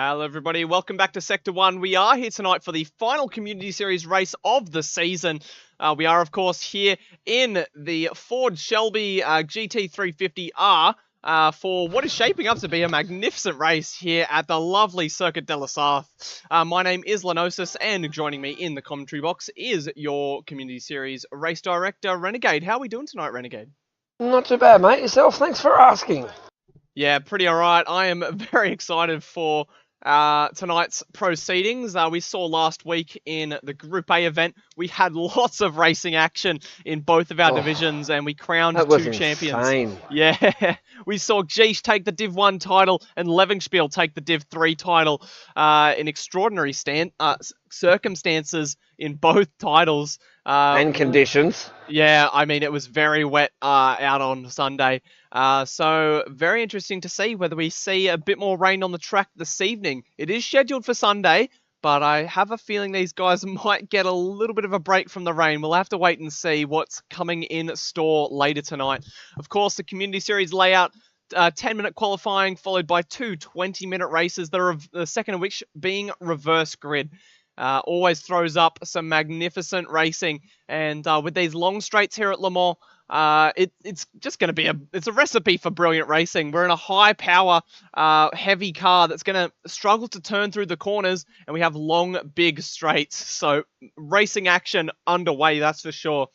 Hello everybody, welcome back to Sector 1. We are here tonight for the final Community Series race of the season. We are of course here in the Ford Shelby GT350R for what is shaping up to be a magnificent race here at the lovely Circuit de la Sarthe. My name is Lenosis, and joining me in the commentary box is your Community Series race director, Renegade. How are we doing tonight, Renegade? Not too bad, mate. Yourself? Thanks for asking. Yeah, pretty alright. I am very excited for tonight's proceedings. We saw last week in the Group A event, we had lots of racing action in both of our divisions, and we crowned two champions. Insane. Yeah, we saw Geesh take the Div 1 title and Levenspiel take the Div 3 title in extraordinary circumstances in both titles. And conditions. Yeah, I mean, it was very wet out on Sunday. So very interesting to see whether we see a bit more rain on the track this evening. It is scheduled for Sunday, but I have a feeling these guys might get a little bit of a break from the rain. We'll have to wait and see what's coming in store later tonight. Of course, the Community Series layout, 10-minute qualifying followed by two 20-minute races, the second of which being reverse grid. Always throws up some magnificent racing, and with these long straights here at Le Mans, it's just going to be it's a recipe for brilliant racing. We're in a high power, heavy car that's going to struggle to turn through the corners, and we have long, big straights. So racing action underway, that's for sure.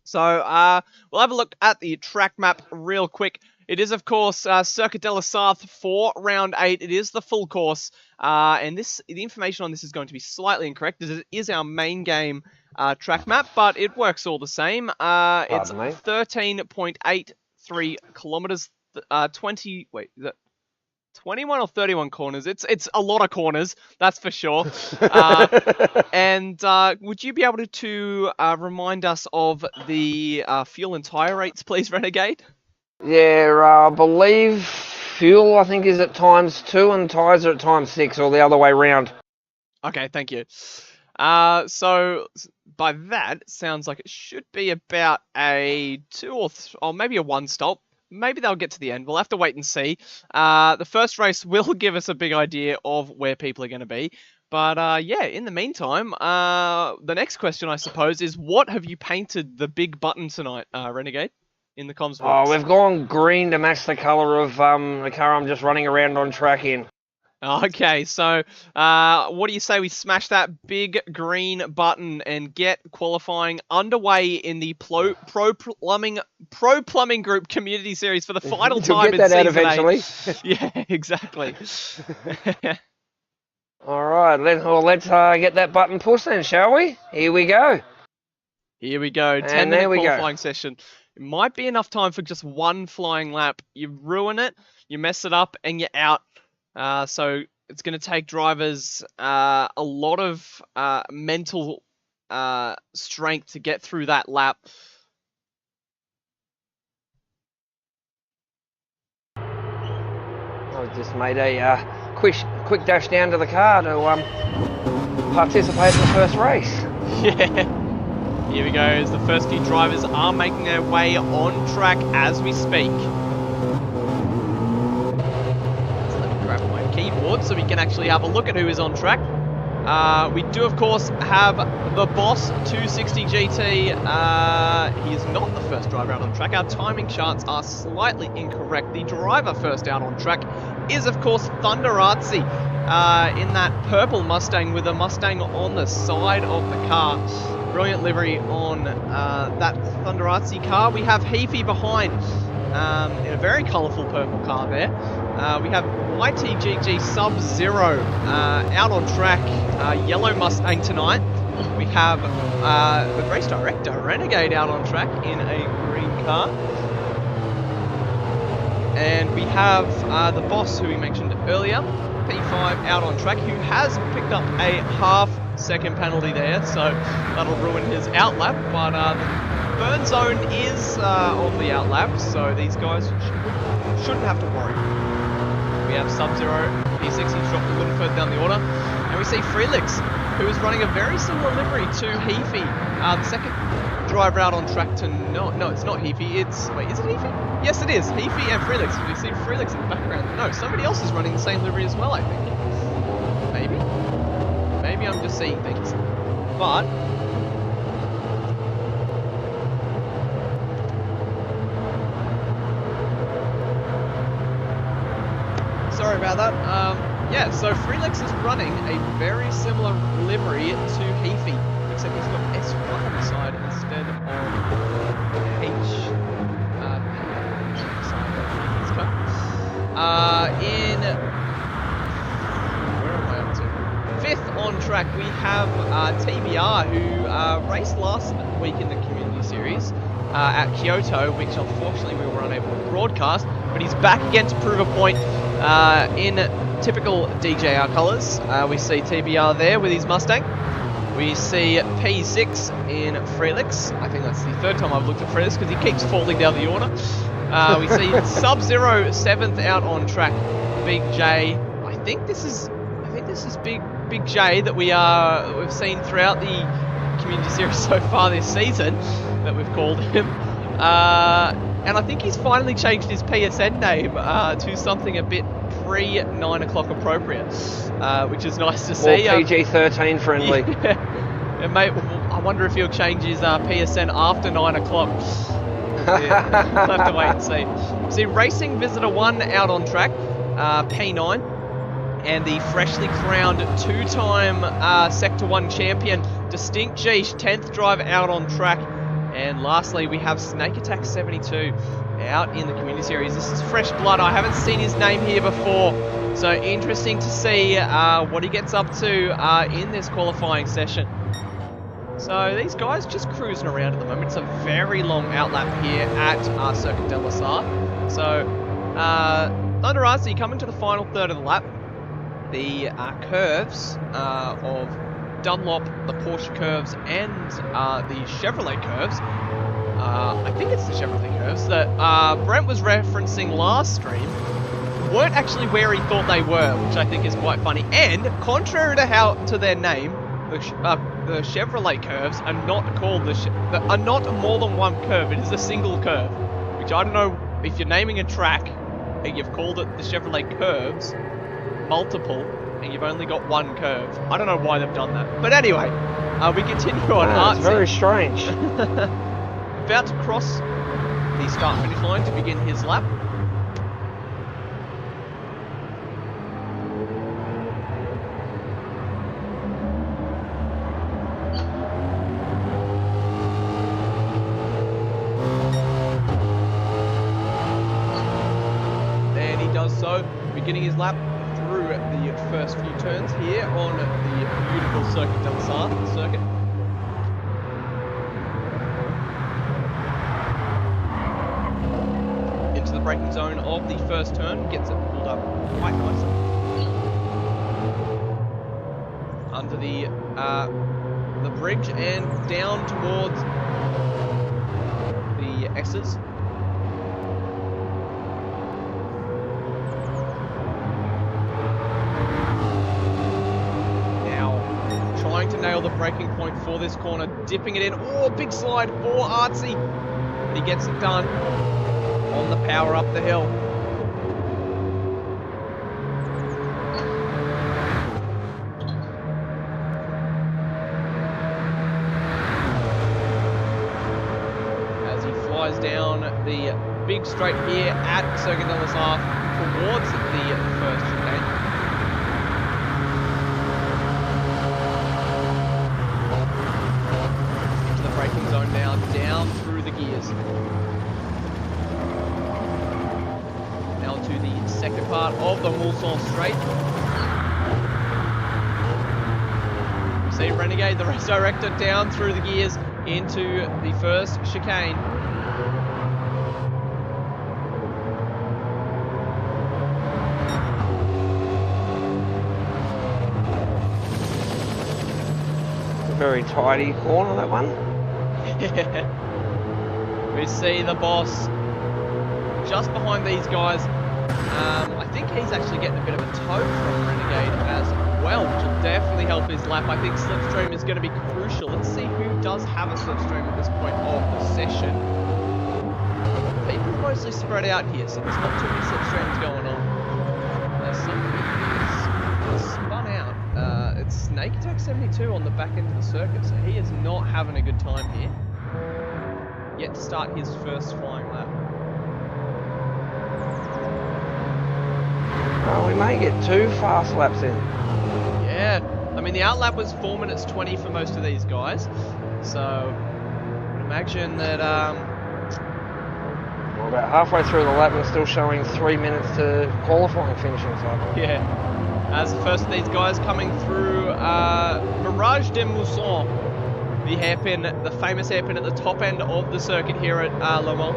So we'll have a look at the track map real quick. It is, of course, Circuit de la Sarthe for round 8. It is the full course, and the information on this is going to be slightly incorrect. It is our main game track map, but it works all the same. It's 13.83 kilometers, 21 or 31 corners. It's a lot of corners, that's for sure. And would you be able to remind us of the fuel and tire rates, please, Renegade? Yeah, I believe fuel, I think, is at ×2 and tyres are at ×6, or the other way round. Okay, thank you. So by that, it sounds like it should be about a 2 or maybe a 1 stop. Maybe they'll get to the end. We'll have to wait and see. The first race will give us a big idea of where people are going to be. But yeah, in the meantime, the next question, I suppose, is what have you painted the big button tonight, Renegade, in the comms box? Oh, we've gone green to match the colour of the car I'm just running around on track in. Okay, so what do you say we smash that big green button and get qualifying underway in the Pro Plumbing Group Community Series for the final time in Season 8. Eventually. Yeah, exactly. All right, let's get that button pushed then, shall we? Here we go. Here we go. 10-minute qualifying session. It might be enough time for just one flying lap. You ruin it, you mess it up, and you're out. So it's going to take drivers a lot of mental strength to get through that lap. I just made a quick dash down to the car to participate in the first race. Yeah. Here we go, as the first few drivers are making their way on track as we speak. So let me grab my keyboard so we can actually have a look at who is on track. We do, of course, have the Boss 260 GT. He is not the first driver out on track. Our timing charts are slightly incorrect. The driver first out on track is, of course, Thunderazzi in that purple Mustang with a Mustang on the side of the car. Brilliant livery on that Thunderazzi car. We have Heafy behind in a very colourful purple car there. We have YTGG Sub-Zero out on track, yellow Mustang tonight. We have the race director, Renegade, out on track in a green car. And we have the Boss, who we mentioned earlier, P5, out on track, who has picked up a half-second penalty there, so that'll ruin his outlap. But the burn zone is on the outlap, so these guys shouldn't have to worry. We have Sub-Zero, P6, he's dropped a little further down the order. And we see Freelix, who is running a very similar livery to Heafy. The second driver out on track to... No, it's not Heafy, it's... Wait, is it Heafy? Yes, it is. Heafy and Freelix. We see Freelix in the background. No, somebody else is running the same livery as well, I think. to see things. But sorry about that. Yeah, so Freelix is running a very similar livery to Heafy, except he's got S1 on the side instead of where am I up to? Fifth on track, we have TBR, who raced last week in the Community Series at Kyoto, which unfortunately we were unable to broadcast, but he's back again to prove a point in typical DJR colours. We see TBR there with his Mustang. We see P6 in Freelix. I think that's the third time I've looked at Freelix because he keeps falling down the order. We see Sub-Zero 7th out on track. Big J. I think this is Big J that we've seen throughout the Community Series so far this season that we've called him. And I think he's finally changed his PSN name to something a bit pre-9 o'clock appropriate, which is nice to see. More PG-13 friendly. Yeah, mate, I wonder if he'll change his PSN after 9 o'clock. Yeah, we'll have to wait and see. See, Racing Visitor 1 out on track, P9. And the freshly crowned two-time Sector 1 champion, Distinct G, 10th drive out on track. And lastly, we have Snake Attack 72 out in the Community Series. This is fresh blood. I haven't seen his name here before. So interesting to see what he gets up to in this qualifying session. So these guys just cruising around at the moment. It's a very long outlap here at Circuit de la Sarre. So Thunder RC coming to the final third of the lap. The curves of Dunlop, the Porsche curves, and the Chevrolet curves. I think it's the Chevrolet curves that Brent was referencing last stream weren't actually where he thought they were, which I think is quite funny. And contrary to their name, the Chevrolet curves are not called are not more than one curve. It is a single curve, which I don't know if you're naming a track and you've called it the Chevrolet curves, multiple, and you've only got one curve. I don't know why they've done that. But anyway, we continue on. Wow, it's very strange. About to cross the start-finish line to begin his lap. And he does so, beginning his lap through the first few turns here on the beautiful Circuit de la Sarre circuit. Into the braking zone of the first turn, gets it pulled up quite nicely. Under the bridge and down towards the X's. Trying to nail the braking point for this corner, dipping it in. Oh, big slide for Artsy. But he gets it done on the power up the hill. As he flies down the big straight here at Circuit de la Sarre towards the first chicane. Braking zone now, down through the gears. Now to the second part of the Mulsanne straight. We see Renegade, the race director, down through the gears into the first chicane. Very tidy corner, that one. We see the boss just behind these guys. I think he's actually getting a bit of a tow from Renegade as well, which will definitely help his lap. I think slipstream is going to be crucial. Let's see who does have a slipstream at this point of the session. People are mostly spread out here, so there's not too many slipstreams going on. There's some spun out. it's Snake Attack 72 on the back end of the circuit, so he is not having a good time here. Yet to start his first flying lap. Oh, we may get 2 fast laps in. Yeah, I mean the outlap was 4 minutes 20 for most of these guys, so I would imagine that We're about halfway through the lap and still showing 3 minutes to qualifying finishing cycle. yeah. As the first of these guys coming through Barrage de Mousson, the hairpin, the famous hairpin at the top end of the circuit here at Le Mans.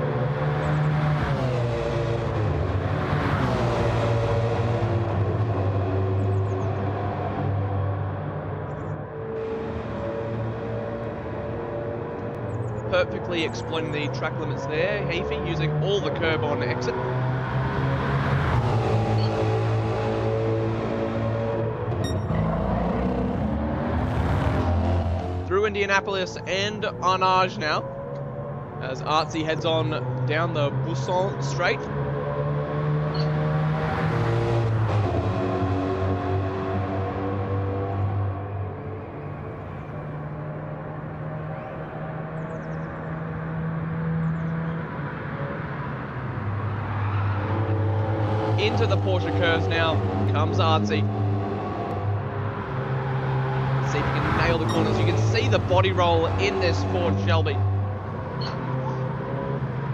Perfectly exploiting the track limits there. Heafy using all the curb on exit. Through Indianapolis and Arnage now, as Artsy heads on down the Bousson straight. Into the Porsche curves now comes Artsy. See if he can nail the corners. You can see the body roll in this Ford Shelby.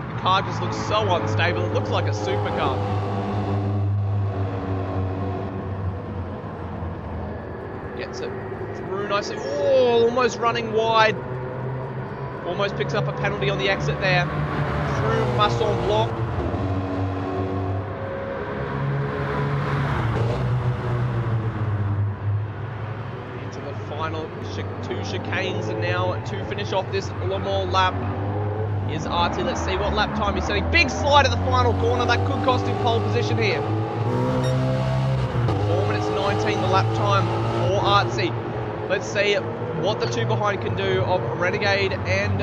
The car just looks so unstable. It looks like a supercar. Gets it through nicely. Oh, almost running wide. Almost picks up a penalty on the exit there. Through Masson Blanc. Final 2 chicanes and now to finish off this Le Mans lap is Artsy. Let's see what lap time he's setting. Big slide at the final corner. That could cost him pole position here. 4 minutes 19 the lap time for Artsy. Let's see what the 2 behind can do of Renegade and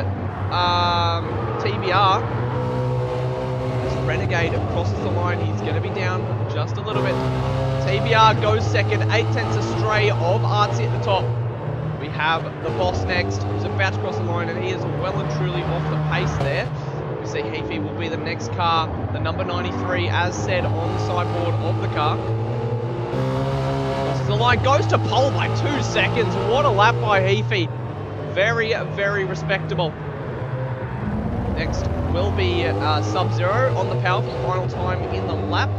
TBR. As Renegade crosses the line, he's going to be down just a little bit. TBR goes second, 8/10 astray of Artsy at the top. We have the boss next, who's about to cross the line, and he is well and truly off the pace there. We see Heafy will be the next car, the number 93, as said on the sideboard of the car. Crosses the line, goes to pole by 2 seconds. What a lap by Heafy. Very, very respectable. Next will be Sub-Zero on the powerful final time in the lap.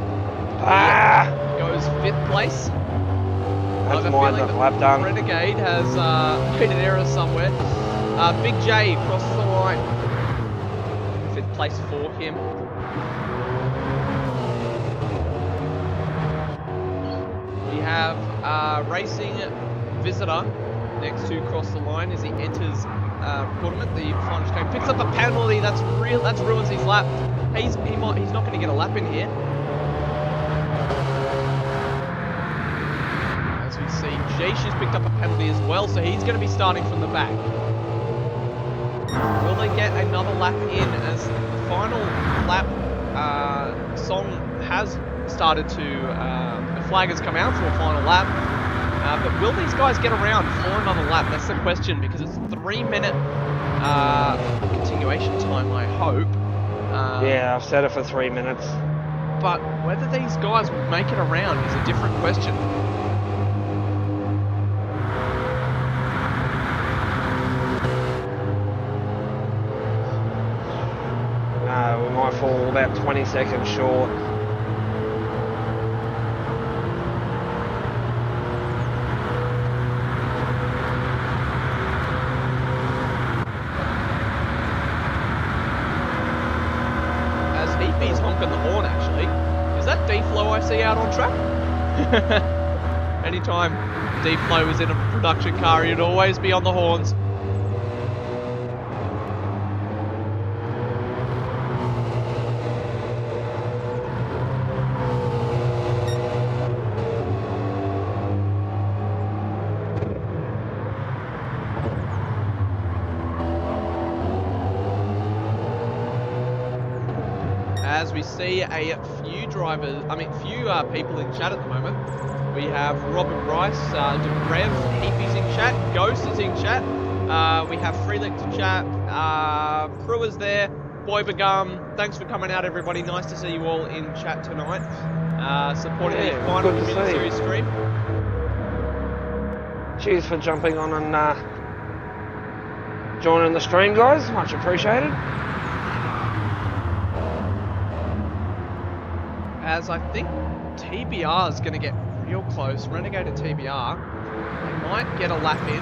Goes 5th place. That's mine, the lap done. Renegade has made an error somewhere. Big J crosses the line. 5th place for him. We have Racing Visitor next to cross the line as he enters tournament. The final chicane picks up a penalty. That's ruins his lap. He's not going to get a lap in here. We see Jish has picked up a penalty as well, so he's going to be starting from the back. Will they get another lap in as the final lap song has started to, the flag has come out for a final lap, but will these guys get around for another lap? That's the question, because it's 3-minute continuation time, I hope. Yeah, I've set it for 3 minutes. But whether these guys would make it around is a different question. We might fall about 20 seconds short. As Heafy's honking the horn, actually. Is that D-Flow I see out on track? Anytime D-Flow is in a production car, he'd always be on the horns. As as we see a few people in chat at the moment. We have Robin Rice, Rev, Heapy's in chat, Ghost is in chat. We have Freelick to chat, Crew is there, Boybagum. Thanks for coming out, everybody. Nice to see you all in chat tonight, supporting the final Community Series stream. Cheers for jumping on and joining the stream, guys. Much appreciated. As I think TBR is going to get real close. Renegade and TBR. They might get a lap in.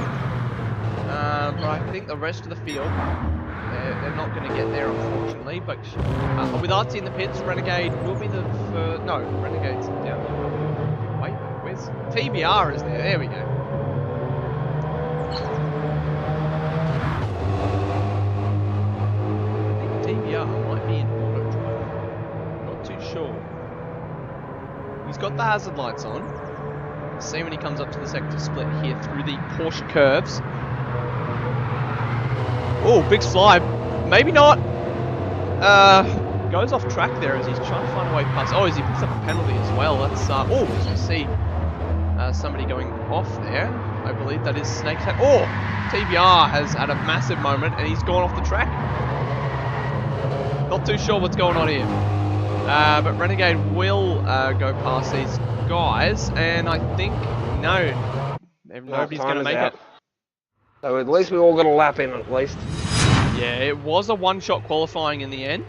But I think the rest of the field, they're not going to get there, unfortunately. But with Artsy in the pits, Renegade will be the first. No, Renegade's down. Wait, where's TBR is there? There we go. I think TBR might be in auto drive. Not too sure. He's got the hazard lights on. See when he comes up to the sector split here through the Porsche curves. Oh, big slide. Maybe not. Goes off track there as he's trying to find a way past. Oh, as he picks up a penalty as well. That's oh, as you see somebody going off there. I believe that is Snake Attack. Oh, TBR has had a massive moment and he's gone off the track. Not too sure what's going on here. But Renegade will go past these guys, and I think, no, nobody's going to make it. So at least we all got a lap in, at least. Yeah, it was a one-shot qualifying in the end.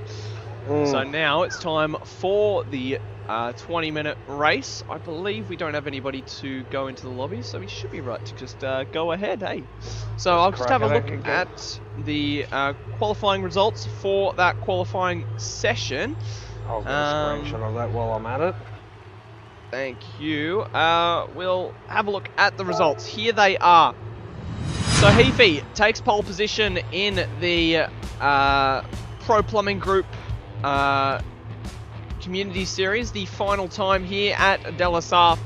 So now it's time for the 20-minute race. I believe we don't have anybody to go into the lobby, so we should be right to just go ahead, hey? So I'll just have a look at the qualifying results for that qualifying session. I'll get a screenshot of that while I'm at it. Thank you. We'll have a look at the results. Here they are. So Heafy takes pole position in the Pro Plumbing Group Community Series. The final time here at De La Sarre.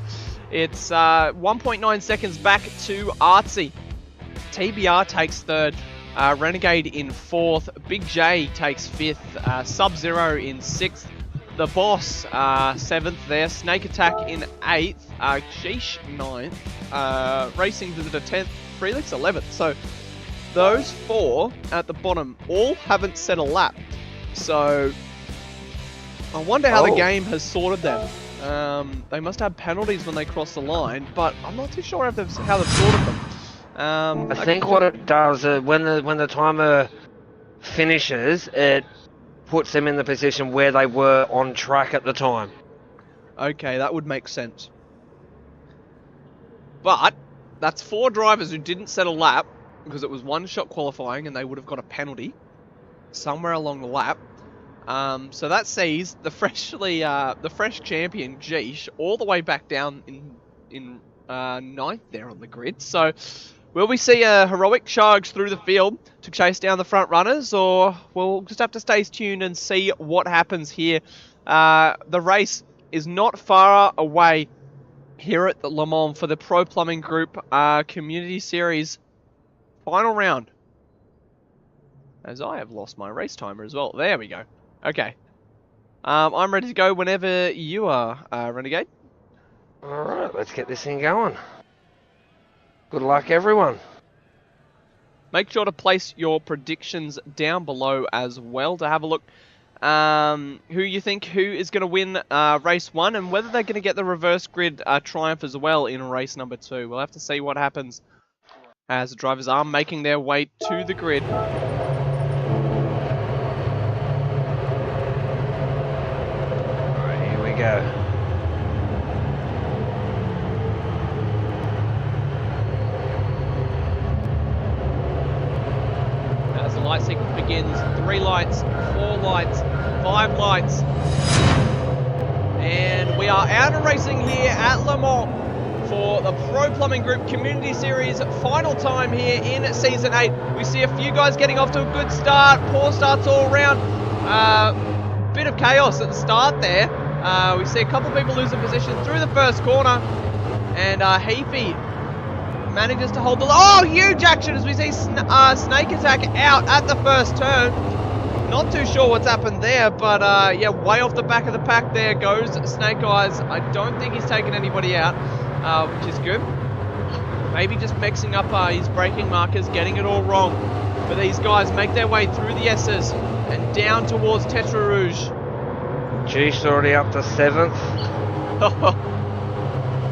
It's 1.9 seconds back to Artsy. TBR takes third. Renegade in fourth. Big J takes fifth. Sub-Zero in sixth. The Boss, 7th there. Snake Attack in 8th. Sheesh, 9th. Racing Visitor, 10th. Freelix, 11th. So, those four at the bottom all haven't set a lap. So, I wonder how the game has sorted them. They must have penalties when they cross the line, but I'm not too sure how they've sorted them. I think what it does, when the timer finishes, it puts them in the position where they were on track at the time. Okay, that would make sense. But that's four drivers who didn't set a lap because it was one-shot qualifying and they would have got a penalty somewhere along the lap. So that sees the fresh champion Jeesh all the way back down in 9th there on the grid. So will we see a heroic charge through the field to chase down the front runners, or we'll just have to stay tuned and see what happens here? The race is not far away here at the Le Mans for the Pro Plumbing Group Community Series final round. As I have lost my race timer as well. There we go. Okay. I'm ready to go whenever you are, Renegade. Alright, let's get this thing going. Good luck, everyone. Make sure to place your predictions down below as well to have a look who you think who is going to win race 1 and whether they're going to get the reverse grid triumph as well in race number 2. We'll have to see what happens as the drivers are making their way to the grid. Alright, here we go. As the light sequence begins, 3 lights, 4 lights, 5 lights. And we are out and racing here at Le Mans for the Pro Plumbing Group Community Series final time here in Season 8. We see a few guys getting off to a good start, poor starts all around. Bit of chaos at the start there. We see a couple of people losing position through the first corner. And Heafy manages to hold the... Oh, huge action as we see Snake Attack out at the first turn. Not too sure what's happened there, but yeah, way off the back of the pack there goes Snake Eyes. I don't think he's taken anybody out, which is good. Maybe just mixing up his braking markers, getting it all wrong. But these guys make their way through the S's and down towards Tetra Rouge. Geesh already up to 7th.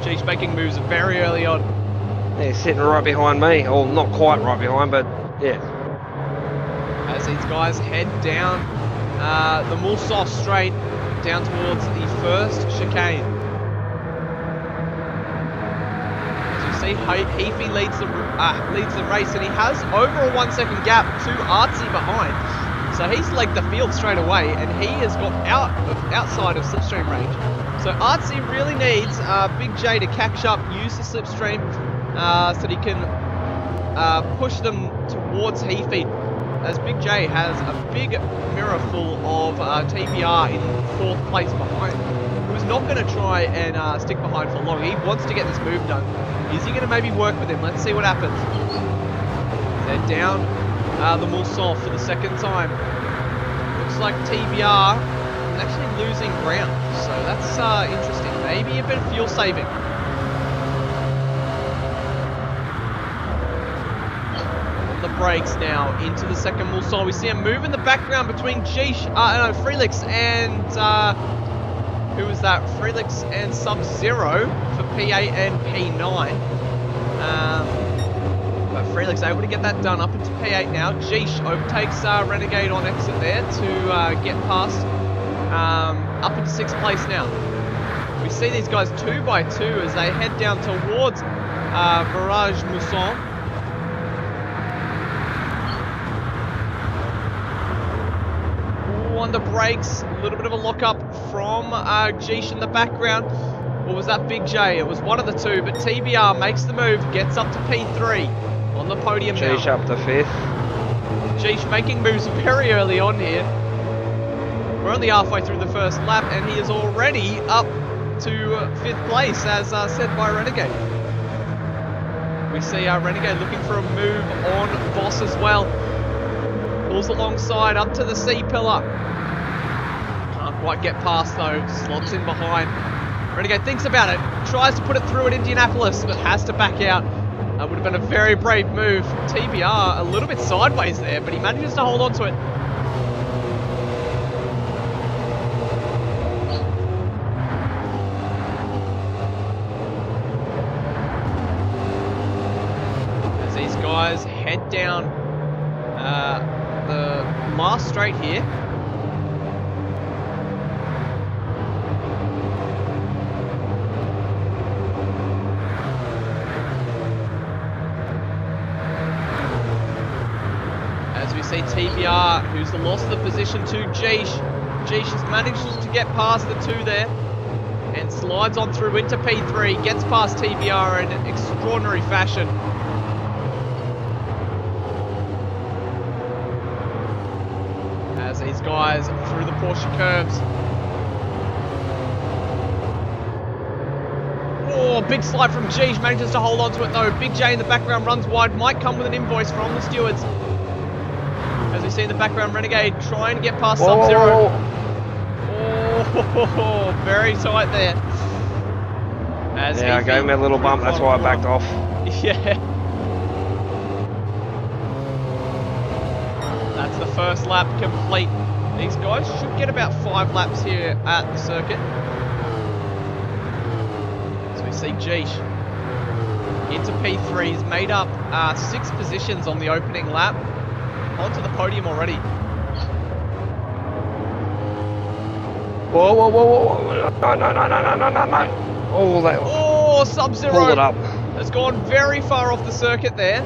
Geesh making moves very early on. Yeah, he's sitting right behind me. Or not quite right behind, but yeah. As these guys head down the Mulsoft straight down towards the first chicane. See, Heafy leads the race, and he has over a 1 second gap to Artsy behind. So he's legged the field straight away, and he has got outside of slipstream range. So Artsy really needs Big J to catch up, use the slipstream, so that he can push them towards Heafy, as Big J has a big mirror full of TBR in 4th place behind. Who's not going to try and stick behind for long. He wants to get this move done. Is he going to maybe work with him? Let's see what happens. They're down the Mulsoft for the second time. Looks like TBR is actually losing ground. So that's interesting. Maybe a bit of fuel saving. On the brakes now into the second Mulsoft. We see a move in the background between Freelix and... who was that? Freelix and Sub-Zero for P8 and P9. But Freelix able to get that done up into P8 now. Geesh overtakes Renegade on exit there to get past up into 6th place now. We see these guys 2 by 2 as they head down towards Barrage Mousson. On the brakes, a little bit of a lock-up from Geesh in the background. Or was that Big J? It was one of the two, but TBR makes the move, gets up to P3 on the podium now. Geesh up to 5th. Geesh making moves very early on here. We're only halfway through the first lap, and he is already up to 5th place, as said by Renegade. We see Renegade looking for a move on Boss as well. Pulls alongside up to the C-pillar. Can't quite get past though, slots in behind. Renegade thinks about it, tries to put it through at Indianapolis, but has to back out. That would have been a very brave move. TBR a little bit sideways there, but he manages to hold on to it. As these guys head down the last straight here. As we see TBR, who's lost the position to Geesh. Geesh has managed to get past the 2 there and slides on through into P3, gets past TBR in extraordinary fashion. These guys through the Porsche curves. Oh, big slide from Geesh, manages to hold on to it though. Big J in the background runs wide, might come with an invoice from the stewards. As we see in the background, Renegade trying to get past Sub-Zero. Oh, very tight there. As yeah, I gave him a little bump, that's why I backed off. Yeah. That's the first lap complete. These guys should get about 5 laps here at the circuit. So we see Geesh into P3. He's made up 6 positions on the opening lap. Onto the podium already. Whoa, whoa, whoa, whoa. No. Oh, Sub-Zero. Pull it up. Has gone very far off the circuit there.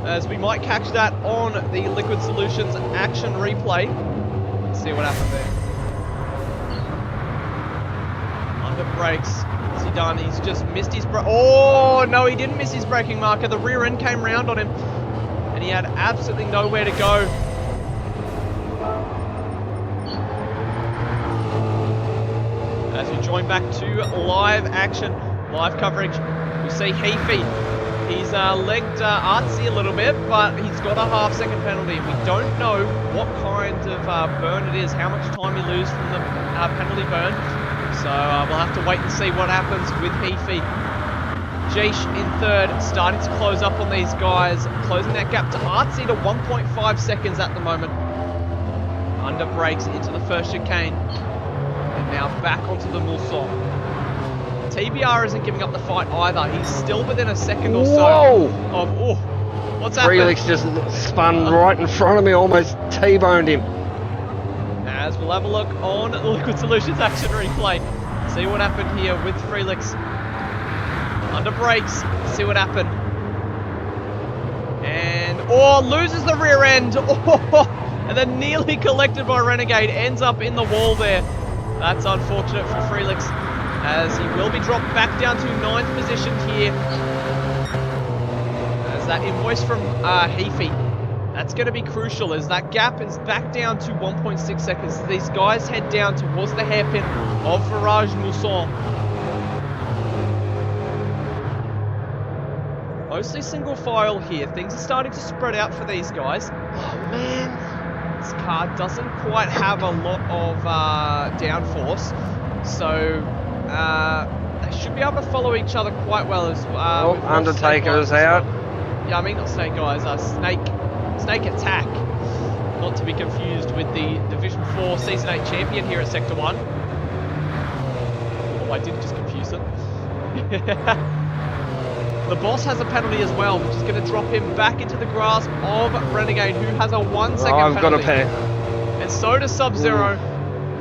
As we might catch that on the Liquid Solutions action replay. Let's see what happened there. Under brakes. What's he done? He's just missed his oh, no, he didn't miss his braking marker. The rear end came round on him. And he had absolutely nowhere to go. As we join back to live action, live coverage, we see Heafy He's legged Artsy a little bit, but he's got a half-second penalty. We don't know what kind of burn it is, how much time he loses from the penalty burn. So we'll have to wait and see what happens with Heafy. Jeesh in third, starting to close up on these guys, closing that gap to Artsy to 1.5 seconds at the moment. Under brakes into the first chicane, and now back onto the Mulsanne. TBR isn't giving up the fight either. He's still within a second or so of... Oh, what's happened? Frelix just spun right in front of me, almost T-boned him. As we'll have a look on the Liquid Solutions action replay. See what happened here with Frelix. Under brakes, see what happened. And, loses the rear end. And then nearly collected by Renegade, ends up in the wall there. That's unfortunate for Frelix, as he will be dropped back down to 9th position here. As that invoice from Heafy, that's going to be crucial, as that gap is back down to 1.6 seconds. These guys head down towards the hairpin of Virage Mulsanne. Mostly single file here. Things are starting to spread out for these guys. Oh man, this car doesn't quite have a lot of downforce, so they should be able to follow each other quite well as well. Undertaker's out. Yeah, I mean not Snake Eyes, Snake Attack. Not to be confused with the Division 4 Season 8 champion here at Sector 1. Oh, I did just confuse them. The boss has a penalty as well, which is going to drop him back into the grasp of Renegade, who has a 1 second penalty. I've got a pen. And so does Sub-Zero.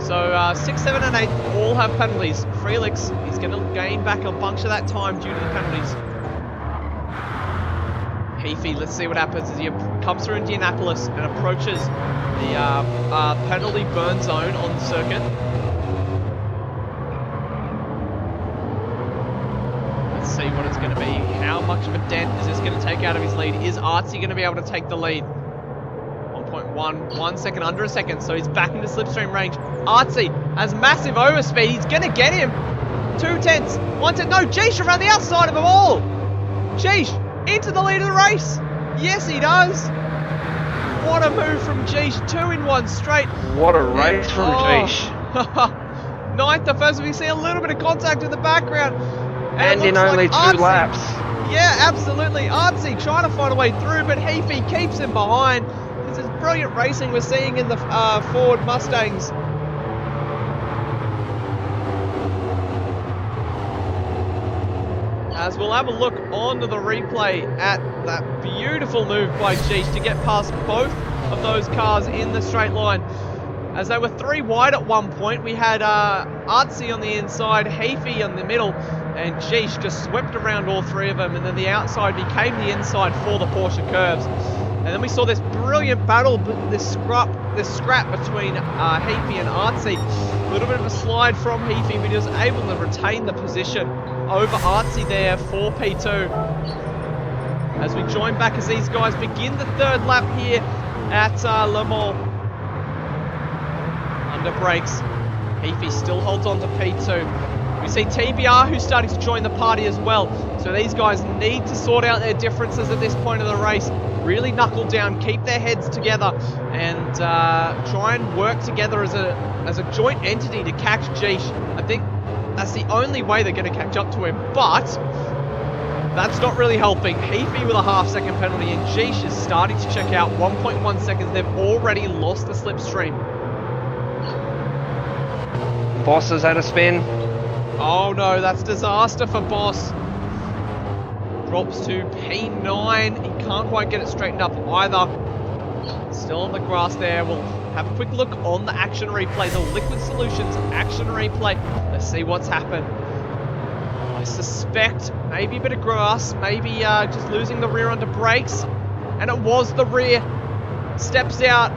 So 6, 7 and 8 all have penalties. Frelix is going to gain back a bunch of that time due to the penalties. Heafy, let's see what happens as he comes through Indianapolis and approaches the penalty burn zone on the circuit. Let's see what it's going to be. How much of a dent is this going to take out of his lead? Is Artsy going to be able to take the lead? 1 second, under a second, so he's back into slipstream range. Artsy has massive overspeed. He's going to get him. 2 tenths, 1 tenth. No, Jeesh around the outside of them all. Jeesh into the lead of the race. Yes, he does. What a move from Jeesh. 2 in 1 straight. What a race from Jeesh. 9th to 1st. We see a little bit of contact in the background. And in only 2 laps. Yeah, absolutely. Artsy trying to find a way through, but Heafy keeps him behind. This is brilliant racing we're seeing in the Ford Mustangs. As we'll have a look onto the replay at that beautiful move by Jeesh to get past both of those cars in the straight line. As they were 3 wide at one point, we had Artsy on the inside, Heafy in the middle, and Jeesh just swept around all 3 of them, and then the outside became the inside for the Porsche curves. And then we saw this brilliant battle, this scrap between Heafy and Artsy. A little bit of a slide from Heafy, but he was able to retain the position over Artsy there for P2. As we join back as these guys begin the 3rd lap here at Le Mans. Under brakes, Heafy still holds on to P2. We see TBR who's starting to join the party as well. So these guys need to sort out their differences at this point of the race. Really knuckle down, keep their heads together, and try and work together as a joint entity to catch Jeesh. I think that's the only way they're going to catch up to him, but that's not really helping. Heafy with a half-second penalty, and Jeesh is starting to check out. 1.1 seconds, they've already lost the slipstream. Boss has had a spin. Oh no, that's disaster for Boss. Drops to P9. He can't quite get it straightened up either. Still on the grass there. We'll have a quick look on the action replay, the Liquid Solutions action replay. Let's see what's happened. I suspect maybe a bit of grass, maybe just losing the rear under brakes. And it was the rear. Steps out.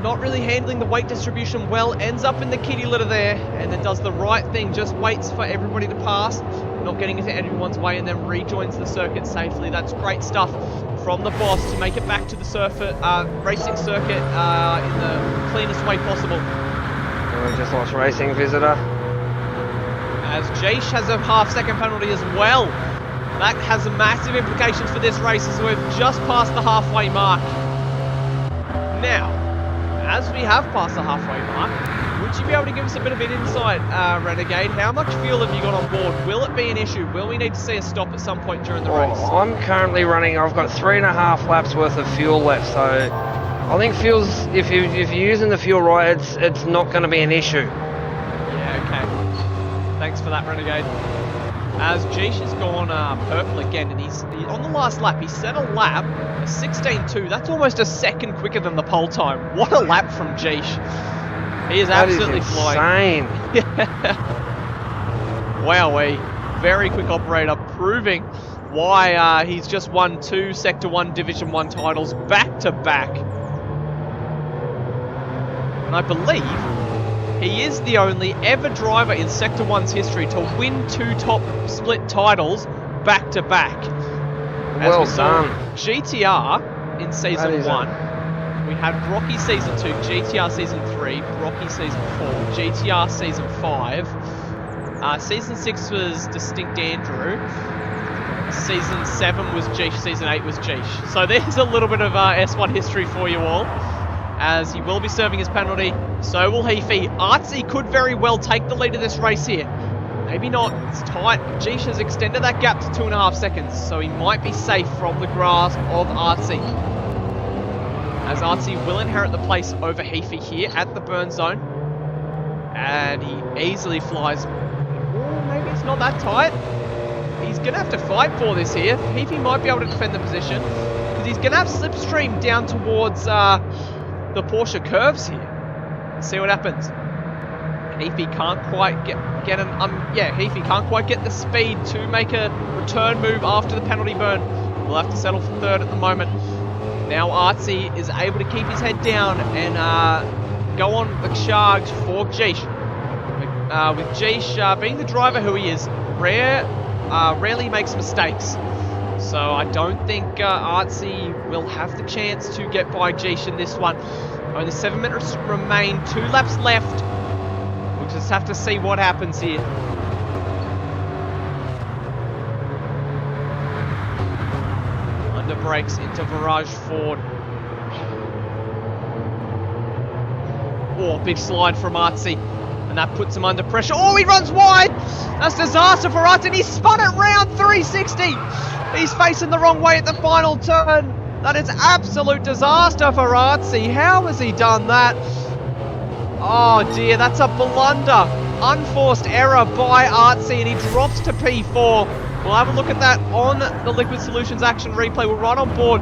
Not really handling the weight distribution well. Ends up in the kitty litter there. And then does the right thing. Just waits for everybody to pass. Not getting into anyone's way, and then rejoins the circuit safely. That's great stuff from the boss to make it back to the racing circuit in the cleanest way possible. Just lost racing visitor. As Jeesh has a half-second penalty as well. That has massive implications for this race as we've just passed the halfway mark. Now, as we have passed the halfway mark, would you be able to give us a bit of an insight, Renegade? How much fuel have you got on board? Will it be an issue? Will we need to see a stop at some point during the race? I'm currently running, I've got 3.5 laps worth of fuel left, so I think fuel's, if you're using the fuel right, it's not going to be an issue. Yeah, okay. Thanks for that, Renegade. As Jeesh has gone purple again, and he's on the last lap. He set a lap, a 16.2. That's almost a second quicker than the pole time. What a lap from Jeesh. He is absolutely flying. Wowee. Very quick operator, proving why he's just won 2 Sector 1 Division 1 titles back to back. And I believe he is the only ever driver in Sector 1's history to win 2 top split titles back to back. Well done. GTR in Season 1. We had Brocky Season 2, GTR Season 3, Brocky Season 4, GTR Season 5. Season 6 was Distinct Andrew. Season 7 was Jeesh. Season 8 was Jeesh. So there's a little bit of S1 history for you all, as he will be serving his penalty. So will Heafy. Artsy could very well take the lead of this race here. Maybe not. It's tight. Jeesh has extended that gap to 2.5 seconds, so he might be safe from the grasp of Artsy. As Artsy will inherit the place over Heafy here at the burn zone. And he easily flies. Oh, maybe it's not that tight. He's going to have to fight for this here. Heafy might be able to defend the position, because he's going to have slipstream down towards the Porsche curves here. Let's see what happens. Heafy can't quite get Heafy can't quite get the speed to make a return move after the penalty burn. We'll have to settle for third at the moment. Now Artsy is able to keep his head down and go on the charge for Jeesh. With Jeesh being the driver who he is, rarely makes mistakes. So I don't think Artsy will have the chance to get by Jeesh in this one. Only 7 minutes remain, 2 laps left. We'll just have to see what happens here. Under brakes into Virage Ford. Oh, big slide from Artsy. And that puts him under pressure. Oh, he runs wide! That's disaster for Artsy, and he spun it round 360! He's facing the wrong way at the final turn. That is absolute disaster for Artsy. How has he done that? Oh dear, that's a blunder. Unforced error by Artsy, and he drops to P4. We'll have a look at that on the Liquid Solutions action replay. We're right on board.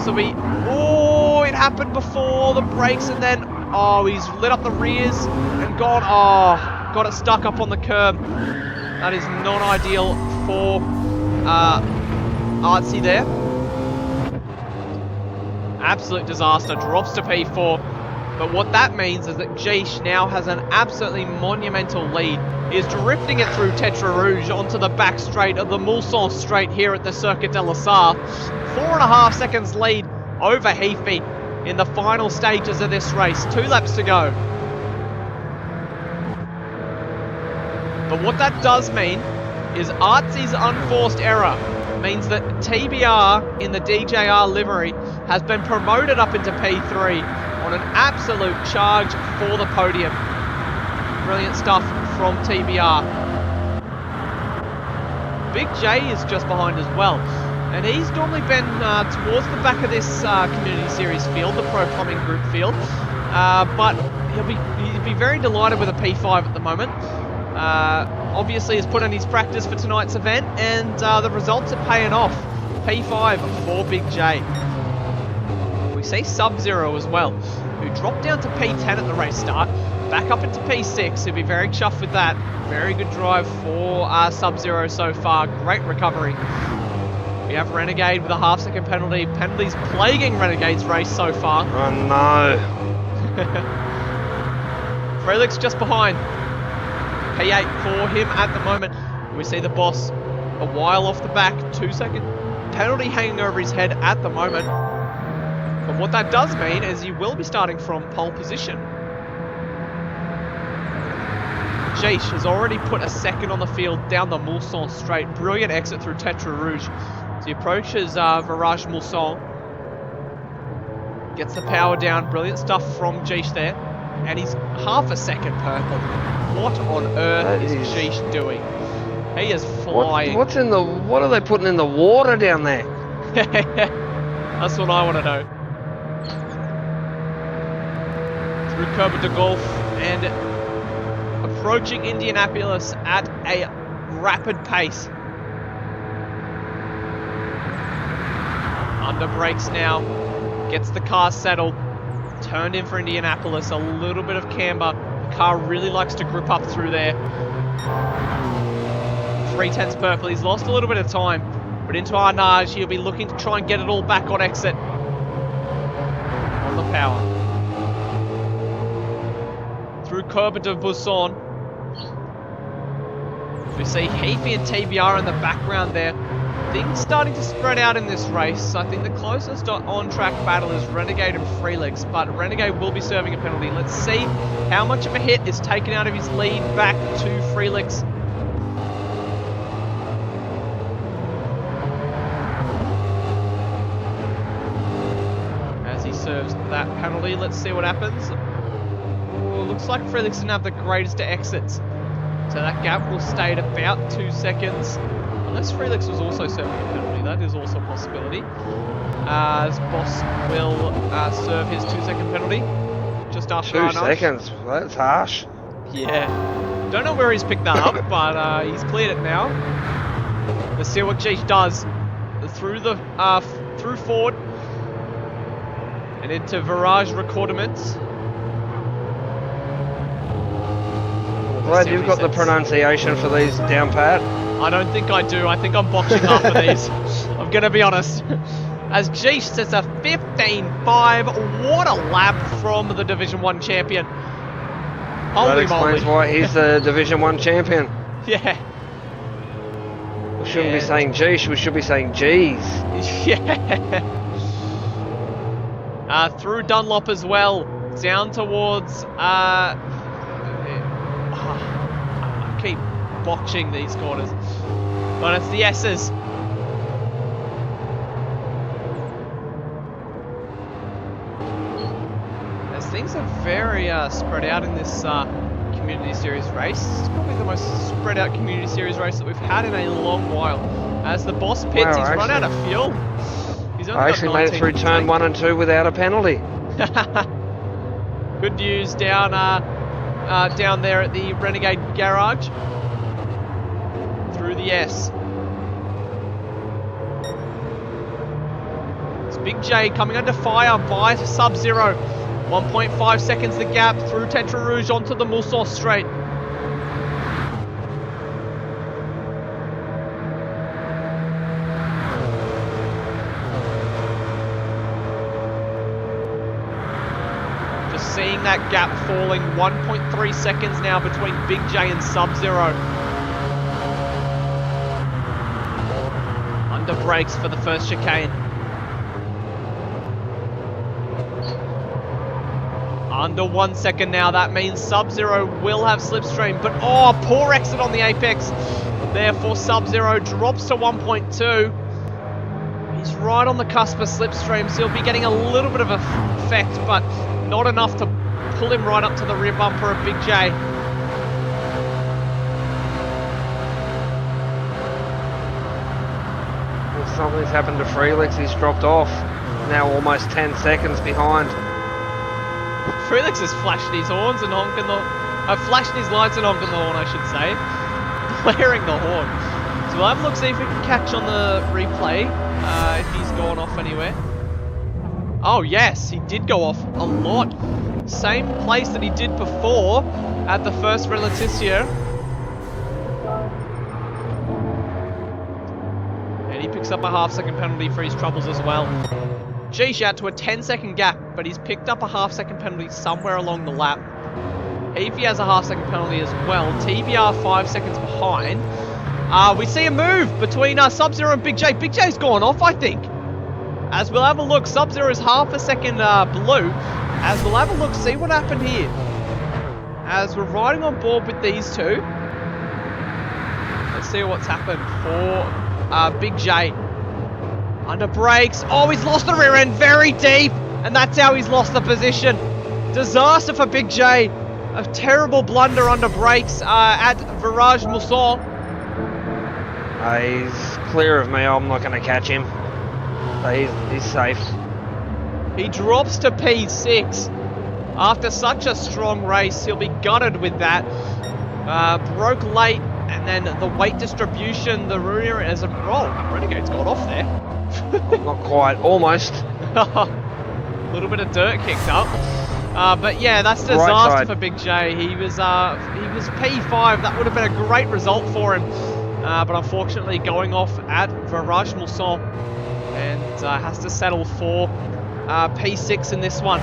So oh, it happened before the brakes, and then, oh, he's lit up the rears and gone, oh, got it stuck up on the curb. That is not ideal for Artsy there. Absolute disaster, drops to P4. But what that means is that Jeesh now has an absolutely monumental lead. He is drifting it through Tetra Rouge onto the back straight of the Mulsanne straight here at the Circuit de la Sarre. 4.5 seconds lead over Heafy in the final stages of this race. 2 laps to go. But what that does mean is Artsy's unforced error means that TBR in the DJR livery has been promoted up into P3 on an absolute charge for the podium. Brilliant stuff from TBR. Big J is just behind as well, and he's normally been towards the back of this Community Series field, the Pro Plumbing Group field, but he'll be very delighted with a P5 at the moment. Obviously has put in his practice for tonight's event, and the results are paying off. P5 for Big J. We see Sub-Zero as well, who dropped down to P10 at the race start, back up into P6. He'll be very chuffed with that. Very good drive for Sub-Zero so far. Great recovery. We have Renegade with a half-second penalty. Penalties plaguing Renegade's race so far. Oh no. Frelix just behind. P8 for him at the moment. We see the boss a while off the back. 2-second penalty hanging over his head at the moment. But what that does mean is he will be starting from pole position. Jeesh has already put a second on the field down the Mulsanne straight. Brilliant exit through Tetra Rouge. So he approaches Virage Mulsanne. Gets the power down. Brilliant stuff from Jeesh there. And he's half a second purple. What on earth is Jeesh doing? He is flying. What are they putting in the water down there? That's what I want to know. Through Curb de Golf and approaching Indianapolis at a rapid pace. Under brakes now. Gets the car settled. Turned in for Indianapolis. A little bit of camber. The car really likes to grip up through there. 3/10 purple. He's lost a little bit of time. But into Arnage, he'll be looking to try and get it all back on exit. On the power. Through Curb de Buisson. We see Heafy and TBR in the background there. Things starting to spread out in this race. I think the closest on-track battle is Renegade and Freelix, but Renegade will be serving a penalty. Let's see how much of a hit is taken out of his lead back to Freelix. As he serves that penalty, let's see what happens. Ooh, looks like Freelix didn't have the greatest of exits. So that gap will stay at about 2 seconds. Unless Freelix was also serving a penalty, that is also a possibility. As Boss will serve his 2-second penalty just after 2 seconds? That's harsh. Yeah. Don't know where he's picked that up, but he's cleared it now. Let's see what Jeesh does. Through Ford and into Virage Recordements. Glad you've got the pronunciation for these down pat. I don't think I do. I think I'm botching half of these. I'm going to be honest. As Jeesh sets a 15.5. What a lap from the Division 1 champion. That explains why he's the Division 1 champion. Yeah. We shouldn't be saying Jeesh, we should be saying Jeez. Yeah. Through Dunlop as well. Down towards... I keep botching these corners. But it's the S's. As things are very spread out in this Community Series race. It's probably the most spread out Community Series race that we've had in a long while. As the boss pits, he's run out of fuel. I actually made it through turn 1 and 2 without a penalty. Good news down there at the Renegade garage. Through the S. It's Big J coming under fire by Sub-Zero. 1.5 seconds the gap through Tetra Rouge onto the Mulsanne straight. Just seeing that gap falling. 1.3 seconds now between Big J and Sub-Zero. Under brakes for the first chicane. Under 1 second now, that means Sub-Zero will have slipstream, but oh, poor exit on the apex. Therefore, Sub-Zero drops to 1.2. He's right on the cusp of slipstream, so he'll be getting a little bit of effect, but not enough to pull him right up to the rear bumper of Big J. Well, something's happened to Freelix, he's dropped off. Now almost 10 seconds behind. Freelix is flashing his horns and honking the... flashing his lights and honking the horn, I should say. Blaring the horn. So we'll have a look, see if we can catch on the replay, if he's gone off anywhere. Oh yes, he did go off a lot. Same place that he did before at the first Relaticia. And he picks up a half-second penalty for his troubles as well. Jeesh out to a 10-second gap, but he's picked up a half-second penalty somewhere along the lap. Heafy has a half-second penalty as well. TBR 5 seconds behind. We see a move between Sub-Zero and Big J. Big J's gone off, I think. As we'll have a look, Sub-Zero is half a second blue. As we'll have a look, see what happened here. as we're riding on board with these two. Let's see what's happened for Big J. Under brakes. Oh, he's lost the rear end very deep. And that's how he's lost the position. Disaster for Big J. A terrible blunder under brakes at Virage Mousson. He's clear of me. I'm not going to catch him. He's safe. He drops to P6. After such a strong race, he'll be gutted with that. Broke late, and then the weight distribution, the rear as a... Oh, Renegade's got off there. Not quite. Almost. A little bit of dirt kicked up. But yeah, that's disaster for Big J. He was P5. That would have been a great result for him. But unfortunately going off at Virage Mousson. And has to settle for P6 in this one.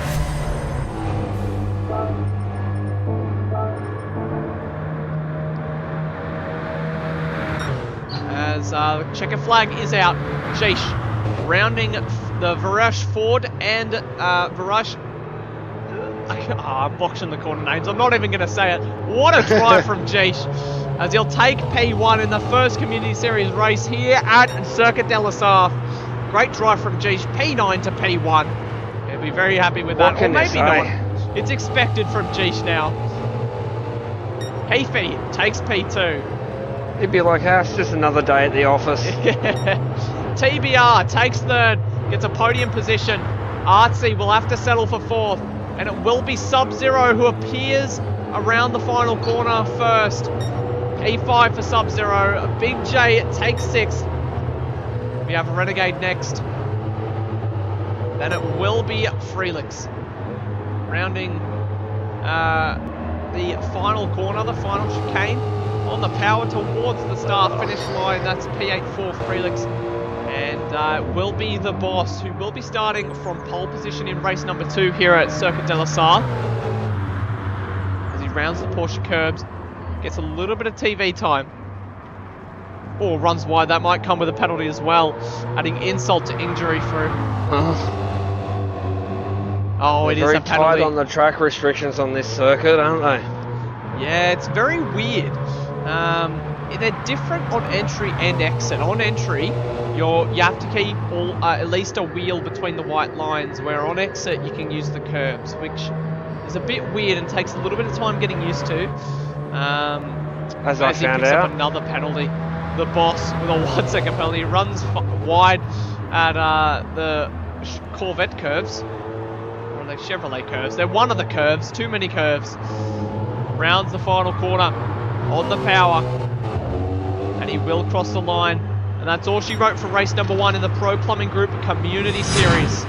As the checker flag is out. Sheesh. Rounding the Virage Ford and Virage... I'm botching the corner names. I'm not even going to say it. What a drive from Jeesh. As he'll take P1 in the first Community Series race here at Circuit de la Sarthe. Great drive from Jeesh. P9 to P1. He'll be very happy with that. Or maybe not. It's expected from Jeesh now. Heafy takes P2. He'd be like, it's just another day at the office. TBR takes third. Gets a podium position. Artsy will have to settle for fourth. And it will be Sub-Zero who appears around the final corner first. P5 for Sub-Zero. Big J takes sixth. We have Renegade next. Then it will be Freelix. Rounding the final corner, the final chicane. On the power towards the start finish line. That's P8 for Freelix. And will be the boss, who will be starting from pole position in race number 2 here at Circuit de la Sarthe. As he rounds the Porsche curbs, gets a little bit of TV time. Or runs wide, that might come with a penalty as well, adding insult to injury through. Oh, it is a penalty. Very tight on the track restrictions on this circuit, aren't they? Yeah, it's very weird. They're different on entry and exit. On entry, you have to keep at least a wheel between the white lines, where on exit you can use the curbs, which is a bit weird and takes a little bit of time getting used to. As I found out. Up another penalty. The boss with a 1 second penalty runs wide at the Corvette curves. Or are they Chevrolet curves? They're one of the curves. Too many curves. Rounds the final corner on the power. And he will cross the line. And that's all she wrote for race number 1 in the Pro Plumbing Group Community Series.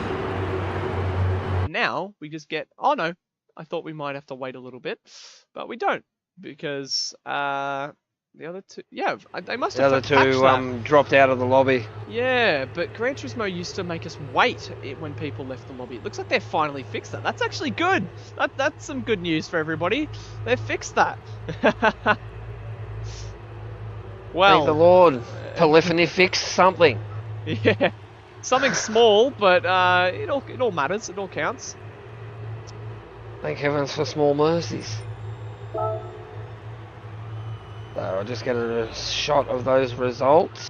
Now we just get... Oh no, I thought we might have to wait a little bit. But we don't. Because the other two... Yeah, they must have patched that. The other two dropped out of the lobby. Yeah, but Gran Turismo used to make us wait when people left the lobby. It looks like they've finally fixed that. That's actually good. That's some good news for everybody. They've fixed that. Well, thank the Lord. Polyphony fixed something. Yeah, something small, but it all matters. It all counts. Thank heavens for small mercies. So I'll just get a shot of those results.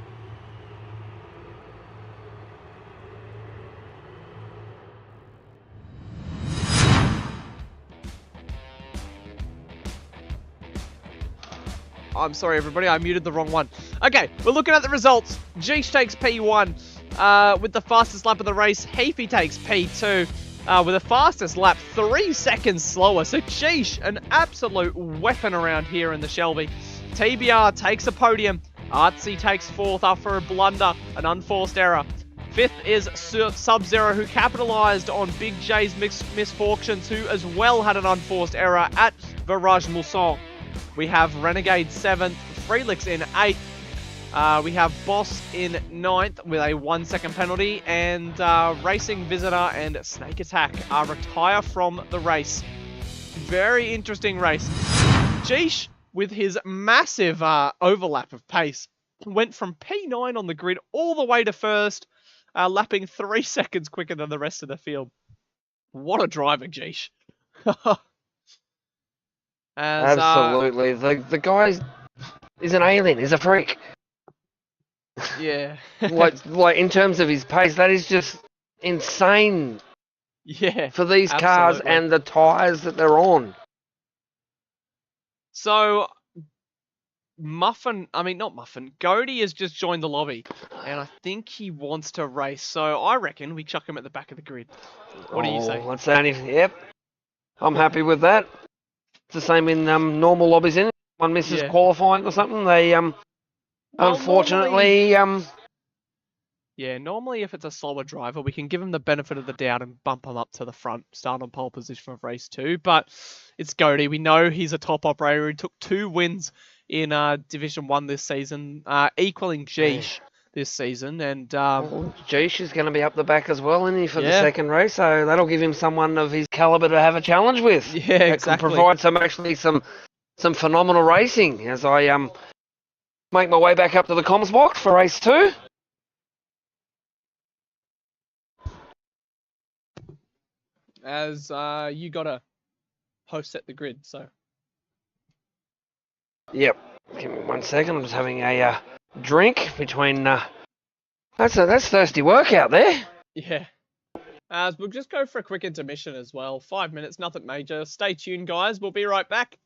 I'm sorry, everybody. I muted the wrong one. Okay, we're looking at the results. Jeesh takes P1 with the fastest lap of the race. Heafy takes P2 with the fastest lap 3 seconds slower. So Jeesh, an absolute weapon around here in the Shelby. TBR takes a podium. Artsy takes 4th after a blunder, an unforced error. 5th is Sub-Zero, who capitalized on Big J's misfortunes, who as well had an unforced error at Virage Mousson. We have Renegade 7th, Freelix in 8th. We have Boss in 9th with a 1 second penalty. And Racing Visitor and Snake Attack retire from the race. Very interesting race. Jeesh, with his massive overlap of pace, went from P9 on the grid all the way to first, lapping 3 seconds quicker than the rest of the field. What a driver, Jeesh. As Absolutely. The guy is an alien. He's a freak. yeah, Like in terms of his pace, that is just insane yeah, for these cars absolutely. and the tyres that they're on. So not Muffin, Goaty has just joined the lobby, and I think he wants to race. So I reckon we chuck him at the back of the grid. What do you say? That's the only. Yep, I'm happy with that. It's the same in normal lobbies. In one misses Yeah. qualifying or something, they Well, normally, unfortunately yeah, normally if it's a slower driver, we can give him the benefit of the doubt and bump him up to the front, start on pole position of race 2. But it's Goaty. We know he's a top operator. He took 2 wins in Division 1 this season, equaling yeah. Jeesh this season. And Well, Jeesh is going to be up the back as well, isn't he, for the yeah, second race? So that'll give him someone of his caliber to have a challenge with. yeah, That can exactly. provide some phenomenal racing as I make my way back up to the comms box for race 2. As you got to host set the grid, so. Yep. Give me 1 second. I'm just having a drink between. That's thirsty work out there. Yeah. We'll just go for a quick intermission as well. 5 minutes, nothing major. Stay tuned, guys. We'll be right back.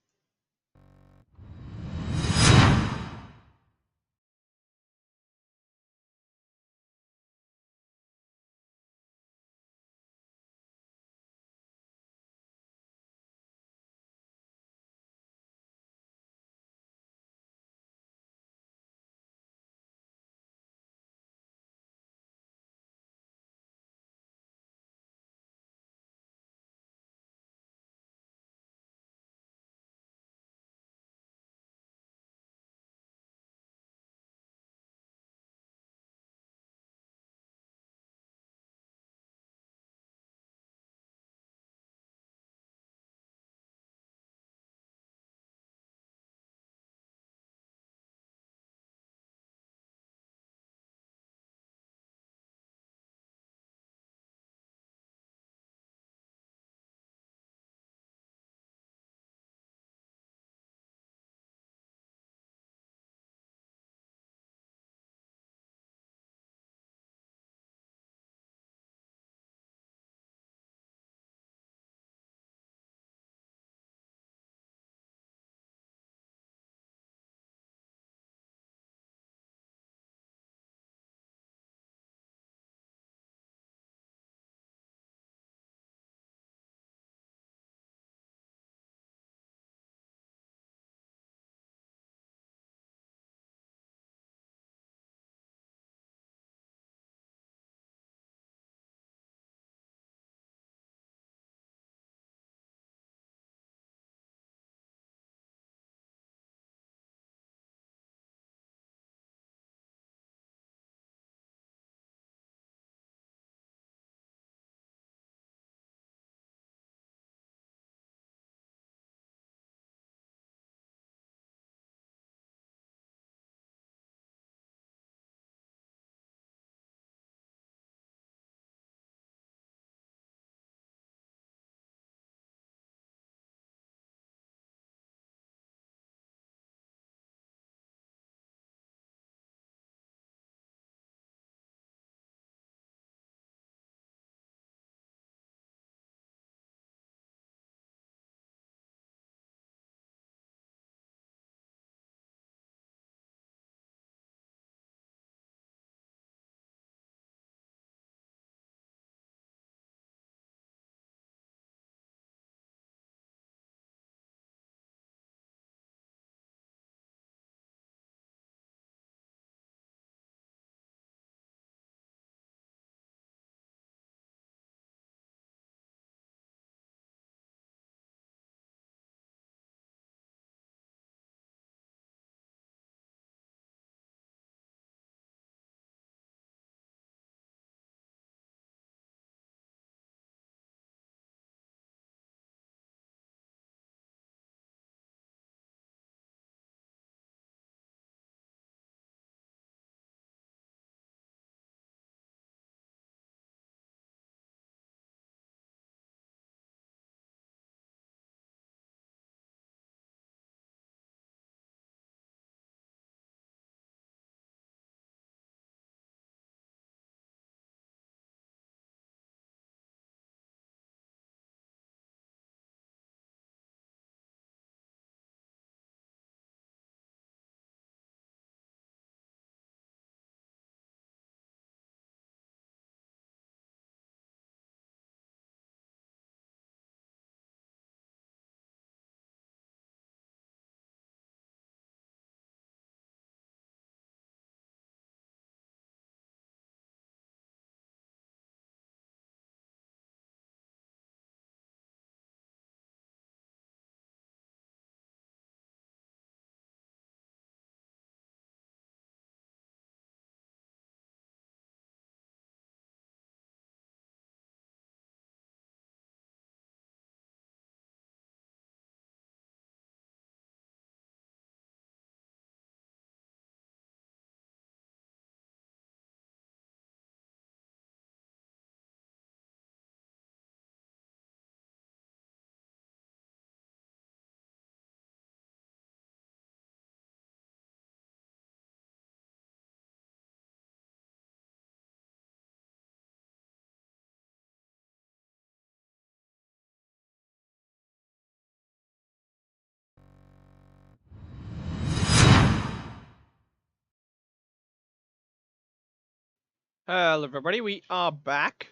Hello, everybody. We are back,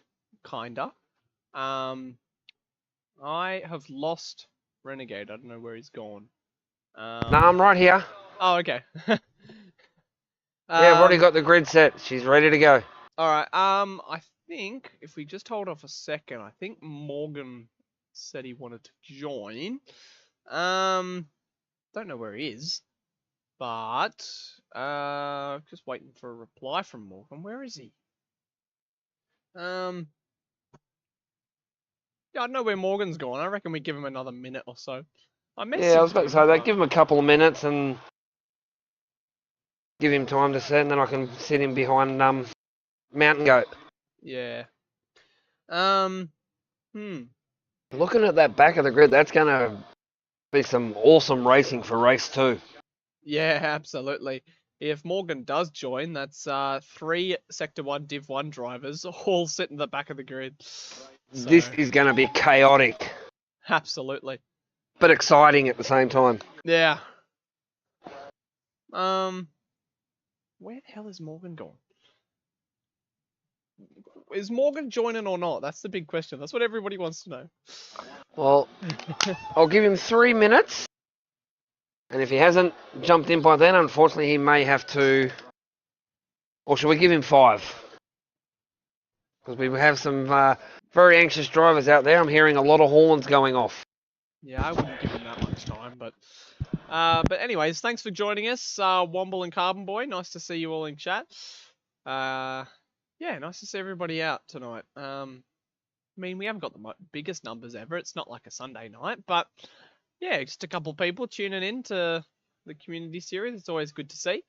kinda. I have lost Renegade. I don't know where he's gone. No, I'm right here. Oh, okay. Yeah, I've already got the grid set. She's ready to go. All right. I think if we just hold off a second, I think Morgan said he wanted to join. Don't know where he is, but just waiting for a reply from Morgan. Where is he? Yeah, I don't know where Morgan's gone. I reckon we give him another minute or so. I Yeah, I was messaged about to him, say that. but Give him a couple of minutes and give him time to set, and then I can sit him behind Mountain Goat. yeah. Hmm. Looking at that back of the grid, that's going to be some awesome racing for race 2. Yeah, absolutely. If Morgan does join, that's 3 Sector 1 Div 1 drivers all sit in the back of the grid. So, This is going to be chaotic, absolutely. but exciting at the same time. Yeah. Where the hell is Morgan gone? Is Morgan joining or not? That's the big question. That's what everybody wants to know. Well, I'll give him 3 minutes, and if he hasn't jumped in by then, unfortunately, he may have to. Or should we give him 5? Because we have some very anxious drivers out there. I'm hearing a lot of horns going off. Yeah, I wouldn't give him that much time, but anyways, thanks for joining us, Womble and Carbon Boy. Nice to see you all in chat. Yeah, nice to see everybody out tonight. I mean, we haven't got the biggest numbers ever. It's not like a Sunday night, but yeah, just a couple people tuning in to the community series. It's always good to see.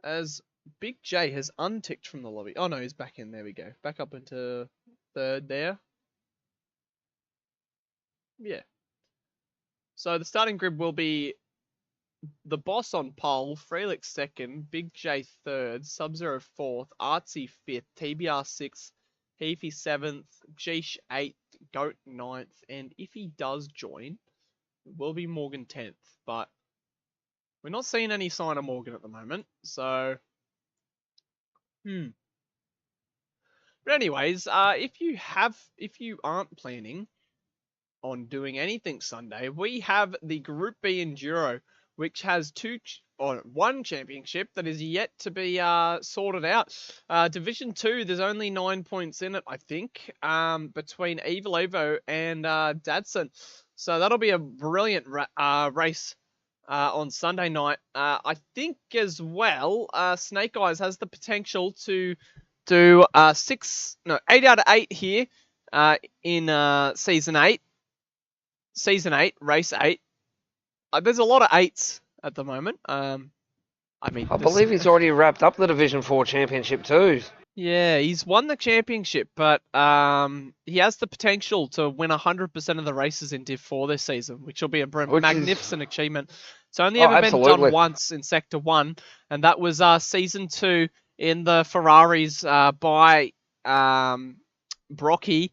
As Big J has unticked from the lobby. Oh no, he's back in. There we go. Back up into third there. Yeah. So the starting grid will be the boss on pole, Frelix second, Big J third, Sub-Zero fourth, Artsy fifth, TBR sixth, Heafy seventh, Jeesh eighth, Goat ninth, and if he does join, it will be Morgan 10th, but we're not seeing any sign of Morgan at the moment, so But anyways, if you aren't planning on doing anything Sunday, we have the Group B Enduro, which has one championship that is yet to be sorted out. Division 2, there's only 9 points in it, I think, between Evil Evo and Dadson. So that'll be a brilliant race on Sunday night. I think as well, Snake Eyes has the potential to do 8 out of 8 here in season 8. Season 8, race 8. There's a lot of 8s at the moment. I believe he's already wrapped up the Division 4 championship too. Yeah, he's won the championship, but he has the potential to win 100% of the races in Div 4 this season, which will be a magnificent achievement. It's only ever been done once in Sector 1, and that was Season 2 in the Ferraris by Brocky,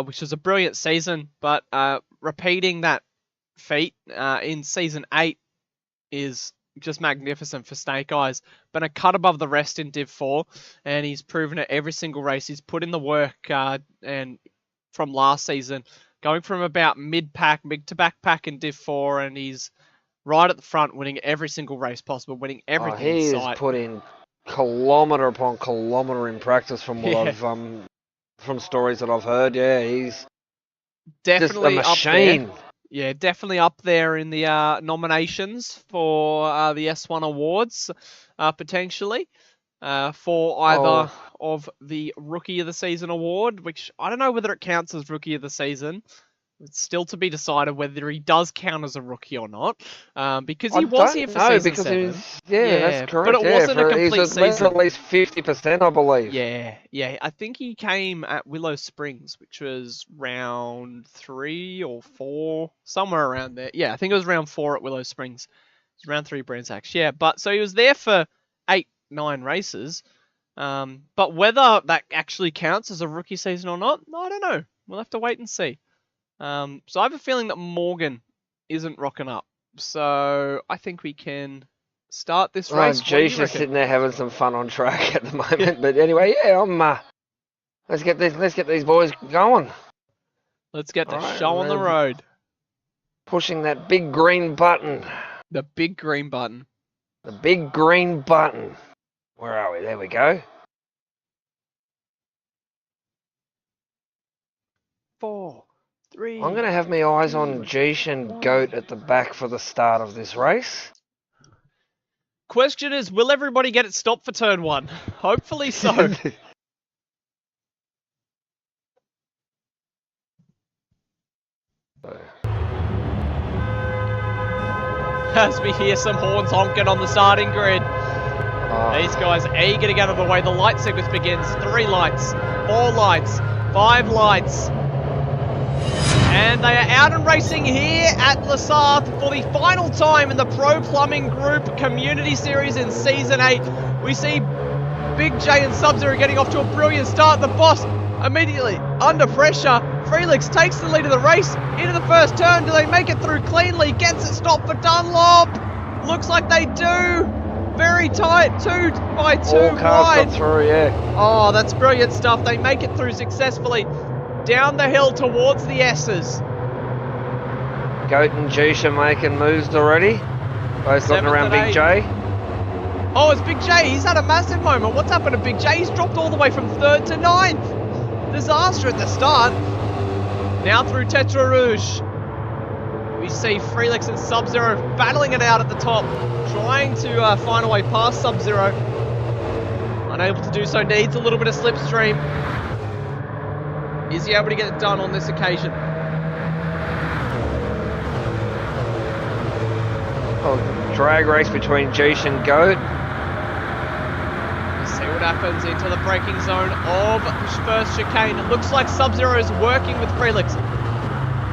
which was a brilliant season, but repeating that feat in Season 8 is just magnificent for Snake Eyes. Been a cut above the rest in Div 4, and he's proven it every single race. He's put in the work, and from last season, going from about mid to back pack in Div 4, and he's right at the front, winning every single race possible, winning everything in sight. He's put in kilometre upon kilometre in practice from what I've from stories that I've heard. Yeah, he's definitely just a machine. Up there. Yeah, definitely up there in the nominations for the S1 awards, potentially, for either of the Rookie of the Season award, which I don't know whether it counts as Rookie of the Season. It's still to be decided whether he does count as a rookie or not, because he was here for season 7. That's correct. But it wasn't a complete season. He's at least 50%, I believe. Yeah. I think he came at Willow Springs, which was round 3 or 4, somewhere around there. Yeah, I think it was round 4 at Willow Springs. It was round 3 Brands Hatch. Yeah, but so he was there for 8-9 races. But whether that actually counts as a rookie season or not, I don't know. We'll have to wait and see. So I have a feeling that Morgan isn't rocking up. So I think we can start this Oh, race? What do geez, you just reckon? sitting there having some fun on track at the moment. But anyway, yeah, let's get these boys going. Let's get the All right, show on the road. Pushing that big green button. The big green button. The big green button. Where are we? There we go. 4, 3. I'm going to have my eyes on Jeesh and Goat at the back for the start of this race. Question is, will everybody get it stopped for turn 1? Hopefully so. As we hear some horns honking on the starting grid. These guys are eager to get out of the way. The light sequence begins. 3 lights, 4 lights, 5 lights. And they are out and racing here at Lasarth for the final time in the Pro Plumbing Group Community Series in Season 8. We see Big J and Sub-Zero getting off to a brilliant start. The boss immediately under pressure. Felix takes the lead of the race into the first turn. Do they make it through cleanly? Gets it stopped for Dunlop. Looks like they do. Very tight, 2 by 2 All cars wide. got through, yeah. Oh, that's brilliant stuff. They make it through successfully. Down the hill towards the S's. Goat and Jeesh are making moves already. Both gotten around Big J. Oh, it's Big J. He's had a massive moment. What's happened to Big J? He's dropped all the way from 3rd to 9th. Disaster at the start. Now through Tetra Rouge. We see Felix and Sub-Zero battling it out at the top. Trying to find a way past Sub-Zero. Unable to do so. Needs a little bit of slipstream. Is he able to get it done on this occasion? Oh, drag race between Jeesh and Goat. Let's see what happens into the braking zone of first chicane. It looks like Sub-Zero is working with Felix.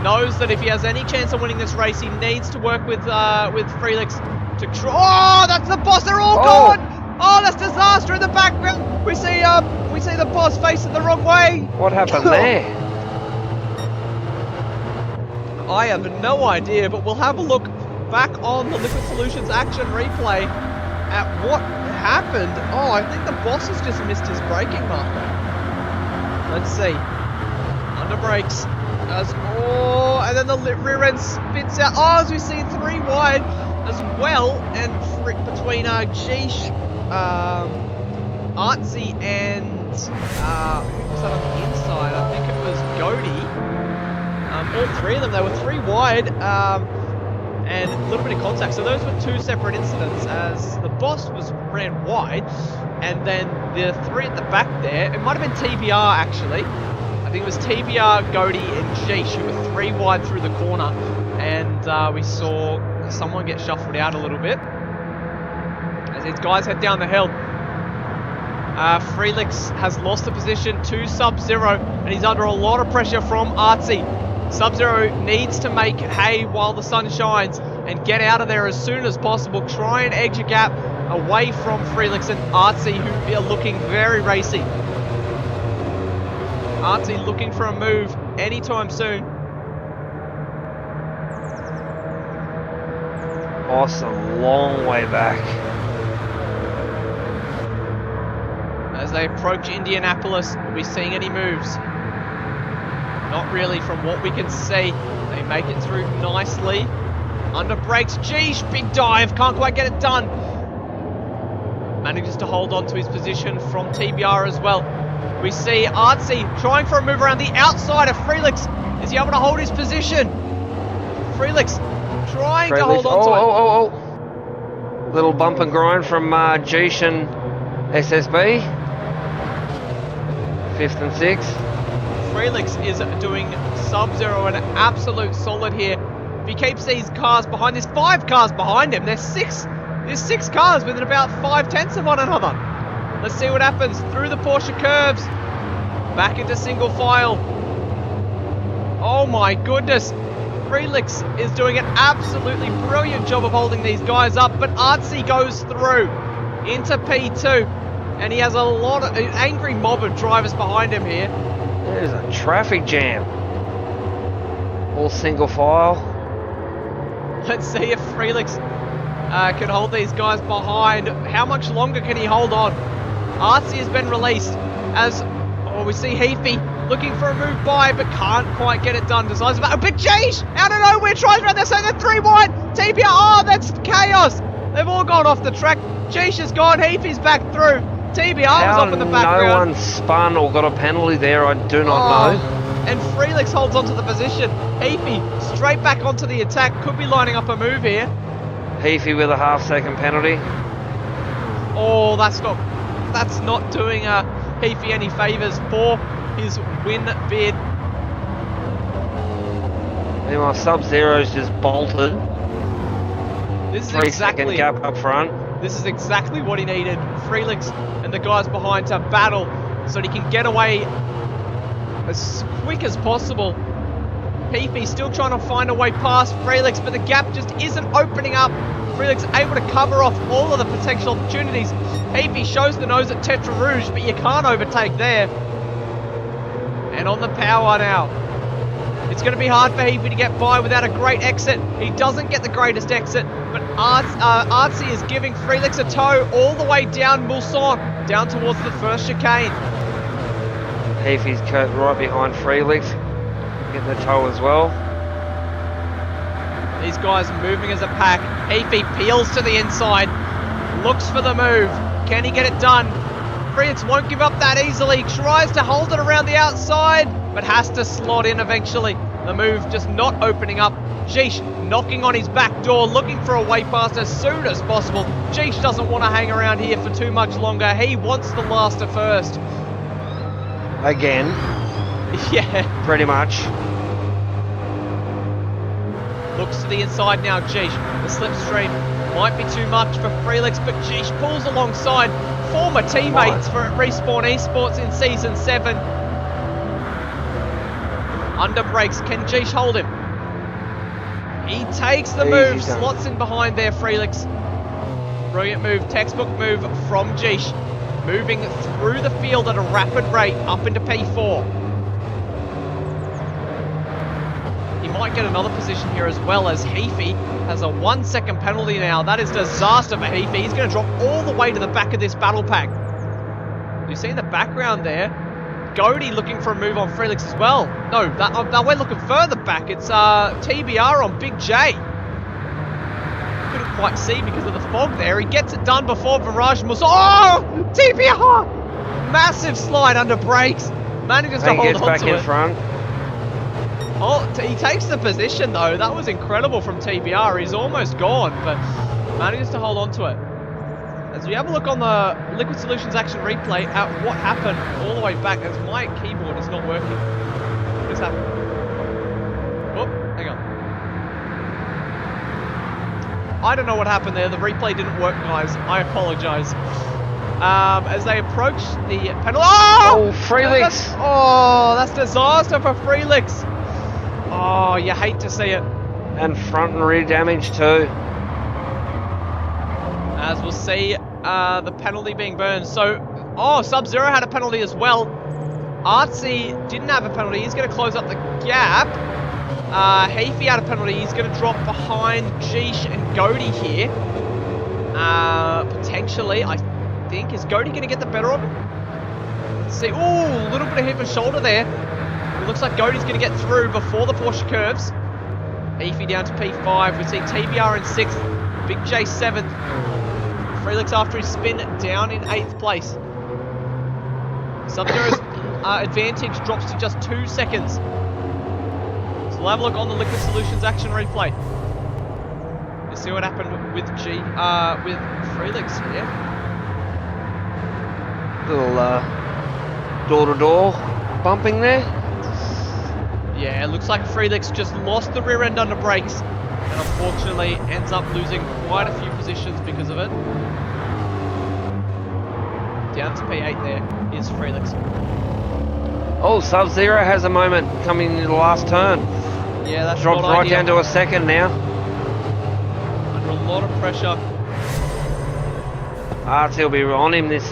Knows that if he has any chance of winning this race, he needs to work with Felix to try. Oh, that's the boss. They're all gone. Oh, that's disaster in the background. We see the boss facing the wrong way. What happened there? I have no idea, but we'll have a look back on the Liquid Solutions action replay at what happened. Oh, I think the boss has just missed his braking marker. Let's see. Under brakes. And then the rear end spits out. Oh, as we see 3 wide as well, and between Jeesh, Artsy, and what was that on the inside? I think it was Goaty. All 3 of them, they were 3 wide, and a little bit of contact. So those were 2 separate incidents, as the boss ran wide, and then the 3 at the back there, it might have been TBR actually. I think it was TBR, Goaty, and Jeesh who were 3 wide through the corner, and we saw someone get shuffled out a little bit as these guys head down the hill. Felix has lost the position to Sub-Zero, and he's under a lot of pressure from Artsy. Sub-Zero needs to make hay while the sun shines and get out of there as soon as possible. Try and edge a gap away from Felix and Artsy, who are looking very racy. Artsy looking for a move anytime soon. Awesome, long way back. As they approach Indianapolis, are we seeing any moves? Not really from what we can see. They make it through nicely. Under brakes, Jeesh, big dive, can't quite get it done. Manages to hold on to his position from TBR as well. We see Artsy trying for a move around the outside of Felix. Is he able to hold his position? Felix trying to hold on to it. Little bump and grind from Jeesh and SSB. 5th and 6th. Felix is doing Sub-Zero an absolute solid here. If he keeps these cars behind, there's 5 cars behind him. There's 6 cars within about 5/10 of one another. Let's see what happens through the Porsche curves. Back into single file. Oh my goodness. Felix is doing an absolutely brilliant job of holding these guys up, but Artsy goes through into P2, and he has an angry mob of drivers behind him here. There's a traffic jam. All single file. Let's see if Felix can hold these guys behind. How much longer can he hold on? Artsy has been released as we see Heafy looking for a move by, but can't quite get it done. Decides about a big Jeesh out of nowhere, tries around there, so they're 3 wide. TBR, oh, that's chaos. They've all gone off the track. Jeesh is gone, Heafy's back through. TBR was up in the background. No one spun or got a penalty there, I do not know. And Freelix holds onto the position. Heafy straight back onto the attack, could be lining up a move here. Heafy with a half-second penalty. Oh, that's not doing Heafy any favours for his win bid. Meanwhile, Sub-Zero's just bolted. This is 3-second gap up front. This is exactly what he needed. Freelix and the guys behind to battle so he can get away as quick as possible. Heafy still trying to find a way past Freelix, but the gap just isn't opening up. Freelix able to cover off all of the potential opportunities. Heafy shows the nose at Tetra Rouge, but you can't overtake there. And on the power now. It's going to be hard for Heafy to get by without a great exit. He doesn't get the greatest exit, but Artsy is giving Freelix a tow all the way down Mulsanne, down towards the first chicane. Heafy's right behind Freelix, getting the tow as well. These guys moving as a pack. Heafy peels to the inside, looks for the move. Can he get it done? Freelix won't give up that easily, tries to hold it around the outside, but has to slot in eventually. The move just not opening up. Jeesh knocking on his back door, looking for a way past as soon as possible. Jeesh doesn't want to hang around here for too much longer. He wants the last to first. Again. Yeah. Pretty much. Looks to the inside now, Jeesh. The slipstream might be too much for Freelix, but Jeesh pulls alongside former teammates for Respawn Esports in Season 7. Under brakes, can Jeesh hold him? He takes the move, slots in behind there, Freelix. Brilliant move, textbook move from Jeesh. Moving through the field at a rapid rate up into P4. He might get another position here as well, as Heafy has a 1 second penalty now. That is disaster for Heafy. He's going to drop all the way to the back of this battle pack. You see in the background there, Goaty looking for a move on Freelix as well. No, we're looking further back. It's TBR on Big J. Couldn't quite see because of the fog there. He gets it done before Virage Musa. Oh! TBR! Massive slide under brakes. Manages to hold on to it. He gets back in front. Oh, he takes the position though. That was incredible from TBR. He's almost gone, but manages to hold on to it. As we have a look on the Liquid Solutions action replay at what happened all the way back, as my keyboard is not working. What is happening? Oh, hang on. I don't know what happened there. The replay didn't work, guys. I apologize. As they approach the penalty. Oh! Freelix! That's disaster for Freelix. Oh, you hate to see it. And front and rear damage too. As we'll see the penalty being burned. So, Sub-Zero had a penalty as well. Artsy didn't have a penalty. He's going to close up the gap. Heafy had a penalty. He's going to drop behind Jeesh and Goaty here. Potentially, I think. Is Goaty going to get the better of him? Let's see. Ooh, a little bit of hip and shoulder there. It looks like Goaty's going to get through before the Porsche curves. Heafy down to P5. We see TBR in 6th. Big J 7th. Freelix after his spin down in 8th place. Sub-Zero's advantage drops to just 2 seconds. So we'll have a look on the Liquid Solutions action replay. Let's see what happened with with Freelix here. Little door-to-door bumping there. Yeah, it looks like Freelix just lost the rear end under brakes, and unfortunately ends up losing quite a few positions because of it. Down to P8 there is Freelix. Oh, Sub-Zero has a moment coming into the last turn. Yeah, that's dropped not right ideal. down to a second now. Under a lot of pressure. Artsy will be on him this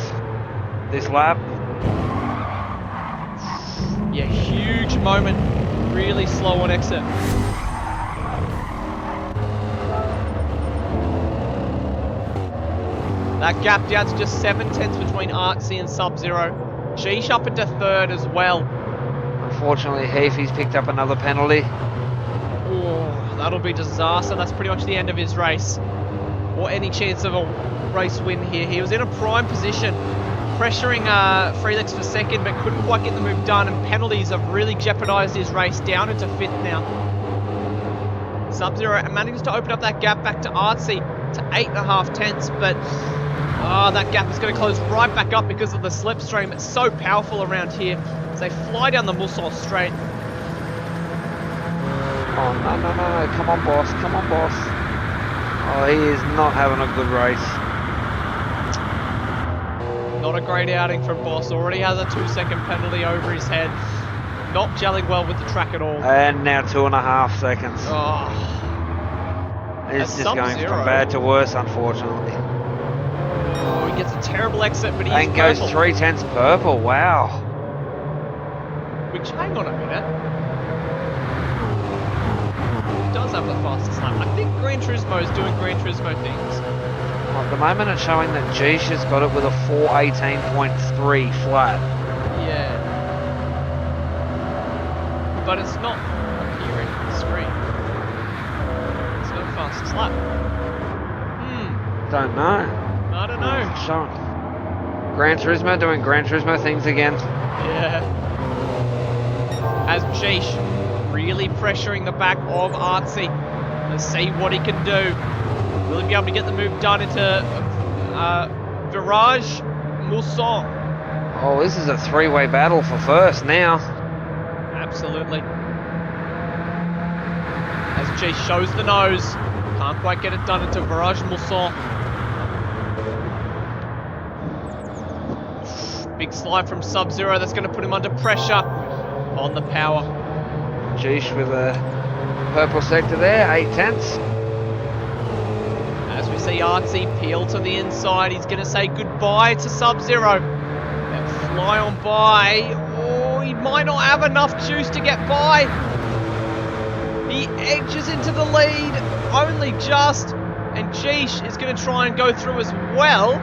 lap. Yeah, huge moment. Really slow on exit. That gap down to just 7/10 between Artsy and Sub-Zero. Geesh up into third as well. Unfortunately, Heafy's picked up another penalty. Oh, that'll be disaster. That's pretty much the end of his race. Or any chance of a race win here. He was in a prime position, pressuring Felix for second, but couldn't quite get the move done, and penalties have really jeopardised his race down into fifth now. Sub-Zero manages to open up that gap back to Artsy to 8.5 tenths, but that gap is going to close right back up because of the slipstream. It's so powerful around here as they fly down the Musel straight. Oh, no. Come on, boss. Come on, boss. Oh, he is not having a good race. Not a great outing from Boss. Already has a 2-second penalty over his head. Not gelling well with the track at all. And now 2.5 seconds. Oh. It's just going from bad to worse, unfortunately. Oh, he gets a terrible exit, but he's and goes 3 tenths purple. Wow. Which, hang on a minute. He does have the fastest lap. I think Gran Turismo is doing Gran Turismo things. Well, at the moment it's showing that Geesh has got it with a 4:18.3 flat. Yeah. But it's not appearing on the screen. It's not fastest lap. Don't know. I don't know. Showing. Gran Turismo doing Gran Turismo things again. Yeah. As Geesh really pressuring the back of Artsy. Let's see what he can do. Will he be able to get the move done into Virage Mousson? Oh, this is a 3-way battle for first now. Absolutely. As Geesh shows the nose. Can't quite get it done into Virage Mousson. Big slide from Sub-Zero. That's going to put him under pressure on the power. Geesh with a purple sector there, 8 tenths. As we see Artsy peel to the inside, he's going to say goodbye to Sub-Zero and fly on by. Oh, he might not have enough juice to get by. He edges into the lead, only just, and Geesh is going to try and go through as well.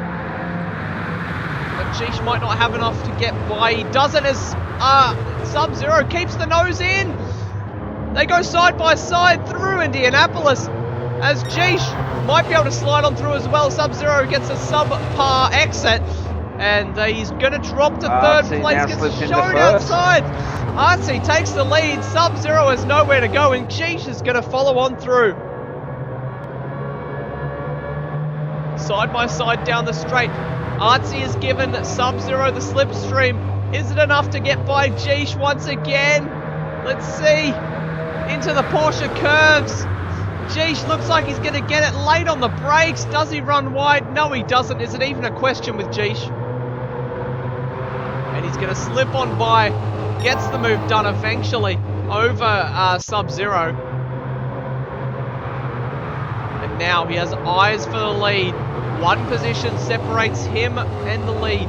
But Geesh might not have enough to get by. He doesn't as Sub-Zero keeps the nose in. They go side by side through Indianapolis as Geesh might be able to slide on through as well. Sub-Zero gets a subpar exit and he's going to drop to third place, gets shown outside. Artsy takes the lead. Sub-Zero has nowhere to go and Geesh is going to follow on through. Side by side down the straight. Artsy has given Sub-Zero the slipstream. Is it enough to get by Geesh once again? Let's see. Into the Porsche curves. Geesh looks like he's going to get it late on the brakes. Does he run wide? No, he doesn't. Is it even a question with Geesh? And he's going to slip on by. Gets the move done eventually over Sub-Zero. And now he has eyes for the lead. One position separates him and the lead.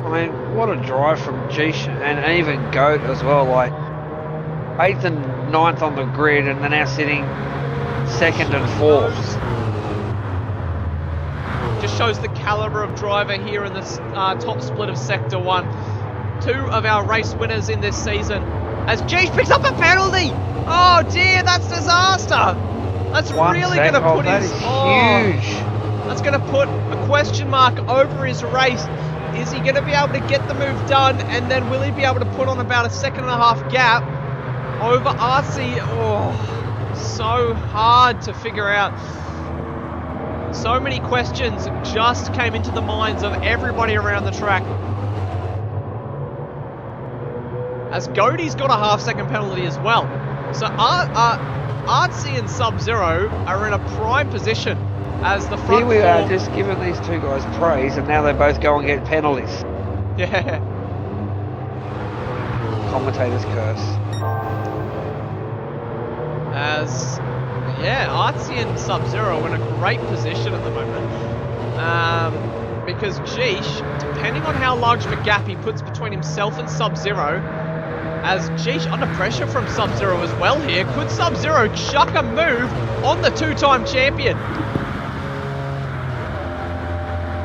I mean, what a drive from Geesh and even Goat as well. Like 8th and 9th on the grid, and they're now sitting 2nd and 4th. Just shows the caliber of driver here in this top split of Sector 1. 2 of our race winners in this season. As Geesh picks up a penalty! Oh dear, that's disaster! That's really going to put his... huge! That's going to put a question mark over his race. Is he going to be able to get the move done, and then will he be able to put on about a 1.5 gap over Artsy? Oh, so hard to figure out. So many questions just came into the minds of everybody around the track. As Godey's got a half-second penalty as well. So Artsy and Sub-Zero are in a prime position as the front Here we are just giving these two guys praise, and now they both go and get penalties. Yeah. Commentator's curse. As, yeah, Artsy and Sub-Zero are in a great position at the moment. Because Geesh, depending on how large of a gap he puts between himself and Sub-Zero, As Jeesh under pressure from Sub-Zero as well here. Could Sub-Zero chuck a move on the two-time champion?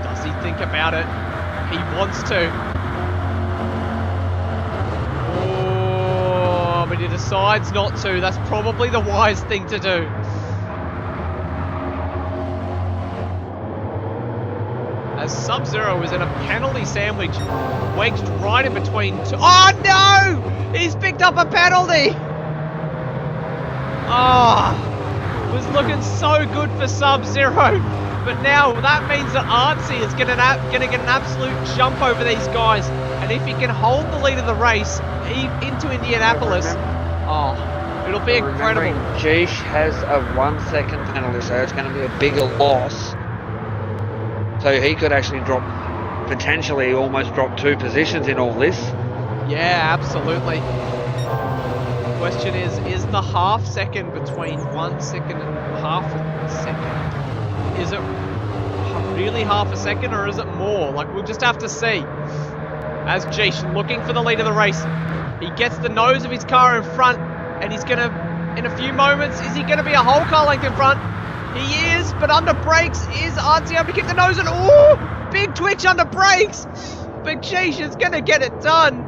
Does he think about it? He wants to. Oh, but he decides not to. That's probably the wise thing to do. As Sub-Zero is in a penalty sandwich, wedged right in between two. Oh no! He's picked up a penalty! Oh, was looking so good for Sub-Zero. But now that means that Artsy is going to get an absolute jump over these guys. And if he can hold the lead of the race into Indianapolis, oh, it'll be incredible. Jeesh has a 1 second penalty, so it's going to be a bigger loss. So he could actually potentially almost drop 2 positions in all this. Yeah, absolutely. The question is the half second between 1 second and half a second, is it really half a second or is it more? Like, we'll just have to see. As Jeesh looking for the lead of the race. He gets the nose of his car in front and he's going to, in a few moments, is he going to be a whole car length in front? He is, but under brakes is Artsy able to kick the nose and oh, big twitch under brakes. But Jeesh is going to get it done.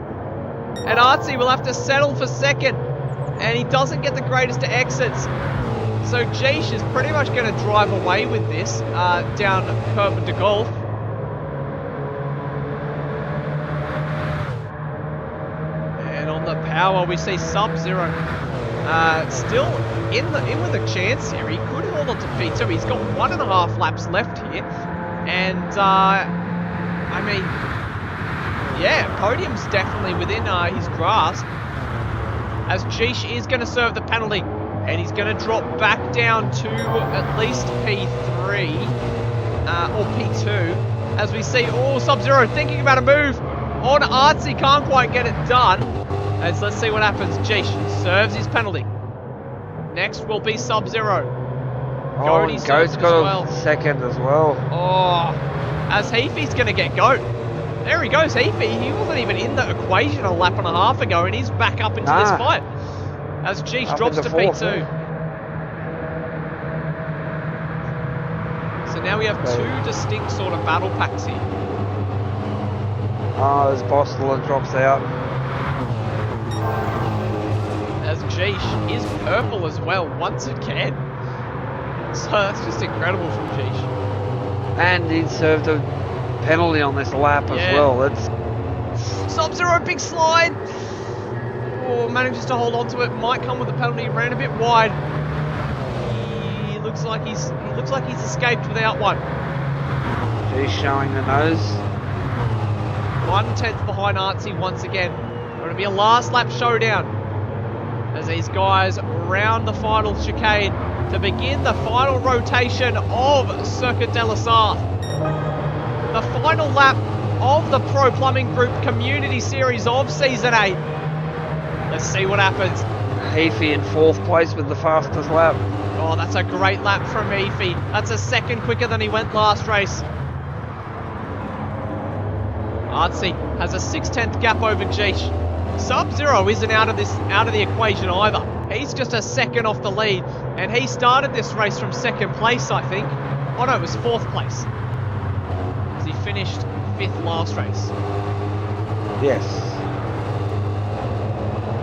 And Artsy will have to settle for second. And he doesn't get the greatest of exits. So Jeesh is pretty much going to drive away with this down Curve de Golf. And on the power, we see Sub-Zero still in with a chance here. He could hold on to P2. He's got 1.5 laps left here. And, I mean, yeah, podium's definitely within his grasp. As Jeesh is going to serve the penalty. And he's going to drop back down to at least P3 or P2. As we see, oh, Sub-Zero thinking about a move on Artsy. Can't quite get it done. As let's see what happens. Jeesh serves his penalty. Next will be Sub-Zero. Oh, and Goat's got a second as well. Oh, as Heafy's going to get Goat. There he goes, Heafy. He wasn't even in the equation a lap and a half ago, and he's back up into this fight. As Jeesh drops to P2. So now we have 2 distinct sort of battle packs here. Oh, as Bostler drops out. As Jeesh is purple as well, once again. So that's just incredible from Jeesh. And he served a penalty on this lap as well. That's Sub-Zero, big slide. Oh, manages to hold on to it. Might come with a penalty. He ran a bit wide. He looks like he's escaped without one. Jeesh showing the nose. 1/10 behind Artsy once again. Going to be a last lap showdown as these guys round the final chicane to begin the final rotation of Circuit de la Sarthe. The final lap of the Pro Plumbing Group Community Series of Season 8. Let's see what happens. Heafy in 4th place with the fastest lap. Oh, that's a great lap from Heafy. That's a second quicker than he went last race. Artsy has a 6/10 gap over Jeesh. Sub-Zero isn't out of the equation either. He's just a second off the lead, and he started this race from 2nd place, I think. Oh no, it was 4th place. As he finished 5th last race. Yes.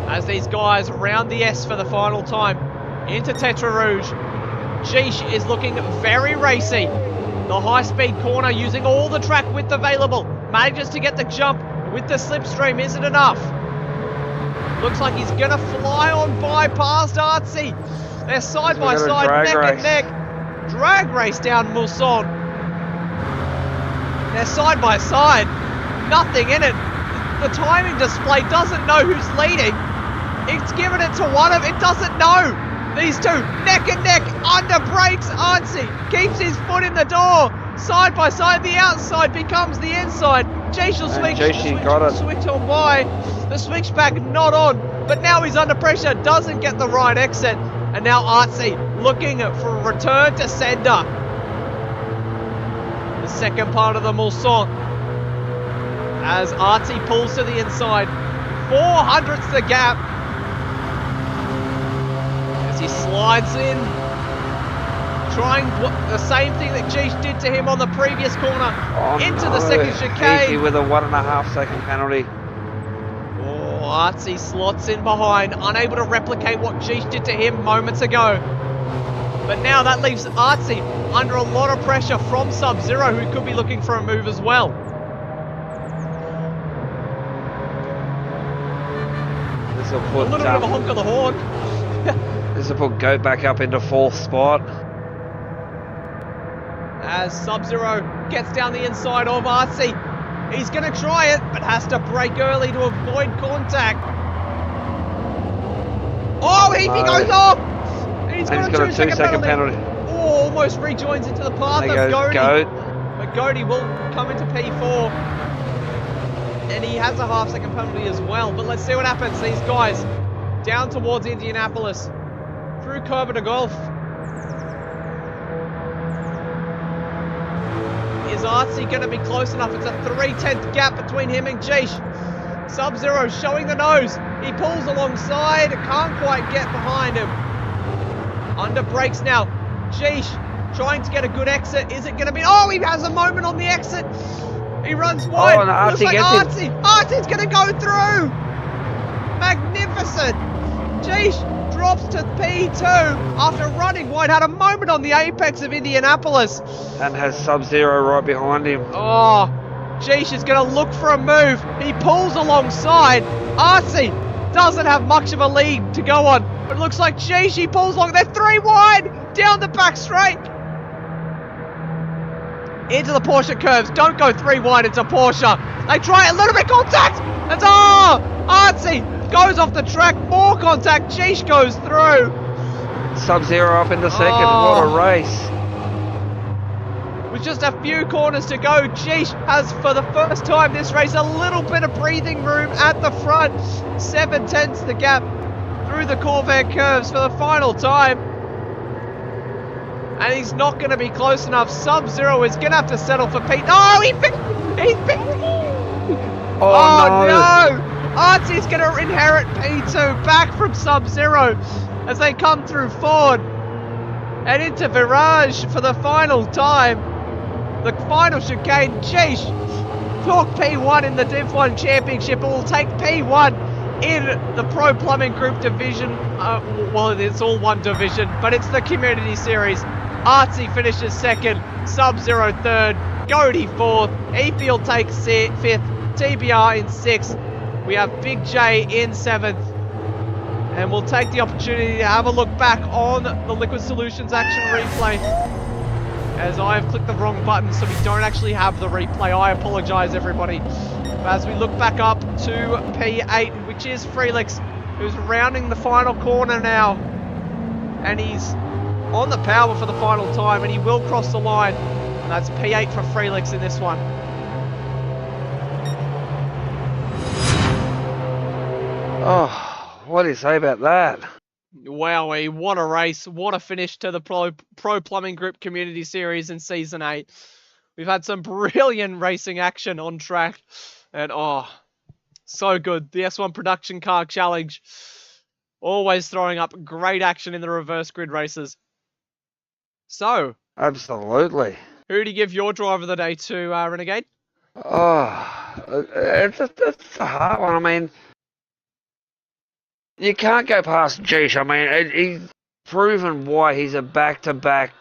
As these guys round the S for the final time into Tetra Rouge. Jeesh is looking very racy. The high-speed corner using all the track width available. Manages to get the jump with the slipstream. Isn't enough. Looks like he's going to fly on by past Artsy. They're side by side, neck and neck. Drag race down Mulsanne. They're side by side. Nothing in it. The timing display doesn't know who's leading. It's given it to one of it. Doesn't know. These two neck and neck under brakes. Artsy keeps his foot in the door. Side by side, the outside becomes the inside. Jeesh will switch on by. The switchback not on, but now he's under pressure. Doesn't get the right exit, and now Artsy looking for a return to sender. The second part of the Mulsanne. As Artsy pulls to the inside, 400ths the gap. As he slides in. Trying the same thing that Geesh did to him on the previous corner. Into the second chicane. Easy with a 1.5 second penalty. Oh, Artsy slots in behind. Unable to replicate what Geesh did to him moments ago. But now that leaves Artsy under a lot of pressure from Sub-Zero, who could be looking for a move as well. This will put a little bit of a honk of the horn. This will put Goat back up into 4th spot. As Sub-Zero gets down the inside of Artsy. He's going to try it, but has to brake early to avoid contact. Oh, he goes off! He's got a 2-second penalty. Oh, almost rejoins into the path of Goaty. But Goaty will come into P4. And he has a half-second penalty as well. But let's see what happens. These guys down towards Indianapolis. Through Kerber to Golf. Is Artsy going to be close enough? It's a 3/10 gap between him and Geesh. Sub-Zero showing the nose. He pulls alongside. Can't quite get behind him. Under brakes now. Geesh trying to get a good exit. Is it going to be... Oh, he has a moment on the exit. He runs wide. Oh, and Artsy Looks like gets Artsy. Artsy's going to go through. Magnificent. Geesh drops to P2 after running wide. Had a moment on the apex of Indianapolis. And has Sub-Zero right behind him. Oh, Geesh is going to look for a move. He pulls alongside. Artsy doesn't have much of a lead to go on. But it looks like Geesh, he pulls along. They're 3 wide down the back straight. Into the Porsche curves. Don't go 3 wide into Porsche. They try a little bit contact. That's Artsy goes off the track. More contact. Geesh goes through. Sub-Zero up in the second. What a race. With just a few corners to go, Geesh has, for the first time this race, a little bit of breathing room at the front. 7/10 the gap through the Corvair curves for the final time. And he's not going to be close enough. Sub-Zero is going to have to settle for Pete. Oh, he Oh no! Artsy's going to inherit P2 back from Sub-Zero as they come through Ford and into Virage for the final time. The final chicane. Geesh took P1 in the Div 1 Championship and will take P1 in the Pro Plumbing Group division. Well, it's all one division, but it's the Community Series. Artsy finishes 2nd, Sub-Zero 3rd, Goaty 4th, E-Field takes 5th, TBR in 6th. We have Big J in 7th. And we'll take the opportunity to have a look back on the Liquid Solutions action replay. As I have clicked the wrong button, so we don't actually have the replay. I apologise, everybody. But as we look back up to P8, which is Freelix, who's rounding the final corner now. And he's on the power for the final time, and he will cross the line. And that's P8 for Freelix in this one. Oh, what do you say about that? Wowee, what a race. What a finish to the Pro Plumbing Group Community Series in Season 8. We've had some brilliant racing action on track. And oh, so good. The S1 Production Car Challenge. Always throwing up great action in the reverse grid races. So. Absolutely. Who do you give your driver of the day to, Renegade? Oh, it's a hard one. I mean, you can't go past Geesh. I mean, he's proven why he's a back-to-back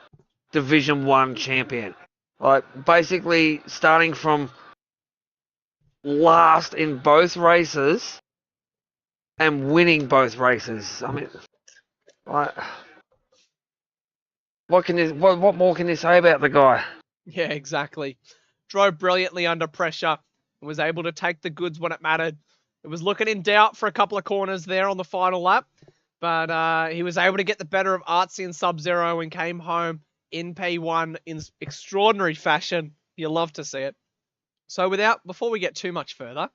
Division 1 champion. Like, basically starting from last in both races and winning both races. I mean, like, what more can you say about the guy? Yeah, exactly. Drove brilliantly under pressure and was able to take the goods when it mattered. It was looking in doubt for a couple of corners there on the final lap, but he was able to get the better of Artsy and Sub-Zero and came home in P1 in extraordinary fashion. You love to see it. So before we get too much further,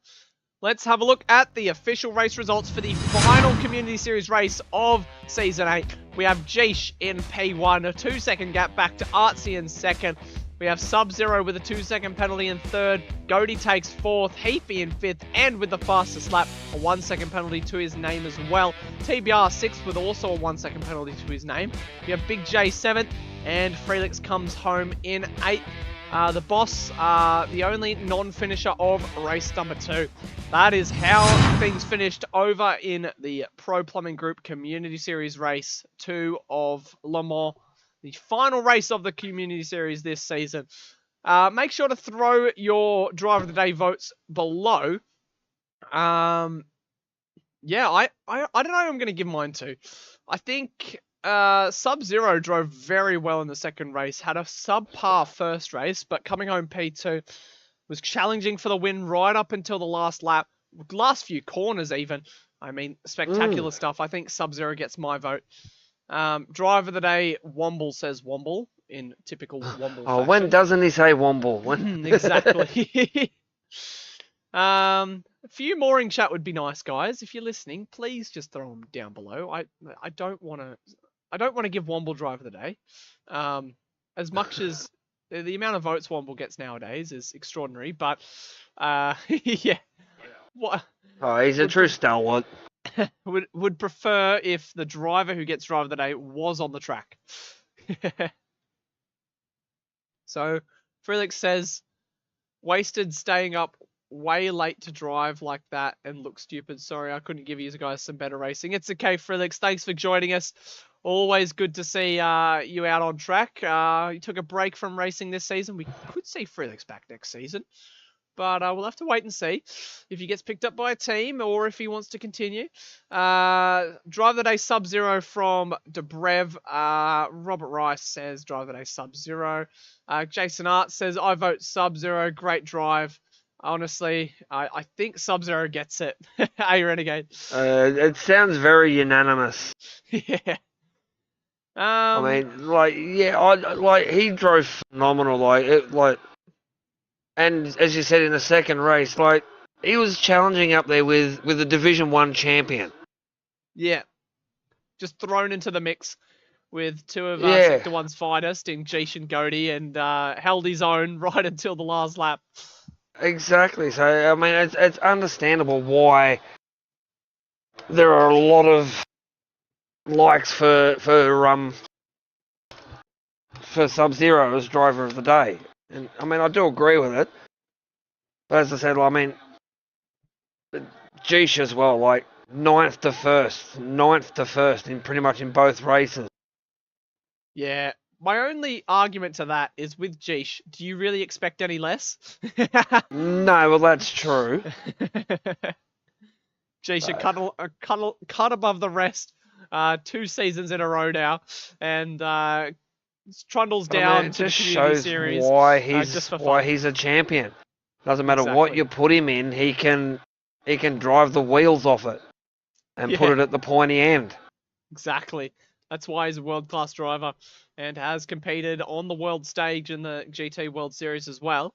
let's have a look at the official race results for the final Community Series race of Season 8. We have Geesh in P1, a 2-second gap back to Artsy in 2nd. We have Sub-Zero with a 2-second penalty in third. Goaty takes fourth. Heapy in fifth, and with the fastest lap, a 1-second penalty to his name as well. TBR sixth with also a 1-second penalty to his name. We have Big J seventh, and Felix comes home in eighth. The boss, the only non-finisher of race number 2. That is how things finished over in the Pro Plumbing Group Community Series Race 2 of Le Mans, the final race of the Community Series this season. Make sure to throw your Driver of the Day votes below. Yeah, I don't know who I'm going to give mine to. I think Sub-Zero drove very well in the second race, had a subpar first race, but coming home P2 was challenging for the win right up until the last lap, last few corners even. I mean, spectacular stuff. I think Sub-Zero gets my vote. Driver of the Day, Womble says Womble in typical Womble fashion. When doesn't he say Womble? When? Exactly. A few more in chat would be nice, guys. If you're listening, please just throw them down below. I don't want to give Womble Driver of the Day. As much as the amount of votes Womble gets nowadays is extraordinary, but yeah. What? Oh, he's a true stalwart. would prefer if the driver who gets Driver of the Day was on the track. So, Felix says, wasted staying up way late to drive like that and look stupid. Sorry, I couldn't give you guys some better racing. It's okay, Felix. Thanks for joining us. Always good to see you out on track. You took a break from racing this season. We could see Felix back next season. But we'll have to wait and see if he gets picked up by a team or if he wants to continue. Drive the Day Sub-Zero from Debrev. Robert Rice says Drive the Day Sub-Zero. Jason Art says, I vote Sub-Zero. Great drive. Honestly, I think Sub-Zero gets it. Hey, Renegade. It sounds very unanimous. Yeah. I mean, he drove phenomenal. And as you said in the second race, he was challenging up there with a Division 1 champion. Yeah. Just thrown into the mix with two of Sector 1's finest in Jish and Goaty, and held his own right until the last lap. Exactly. So, I mean, it's understandable why there are a lot of likes for Sub-Zero as Driver of the Day. And, I mean, I do agree with it. But as I said, I mean, Jish as well, ninth to first in pretty much in both races. Yeah. My only argument to that is with Jish, do you really expect any less? No, well, that's true. Jish, a cut above the rest. 2 seasons in a row now. And trundles down it to just the Community shows Series. why he's a champion. Doesn't matter what you put him in, he can drive the wheels off it and put it at the pointy end. Exactly. That's why he's a world-class driver and has competed on the world stage in the GT World Series as well.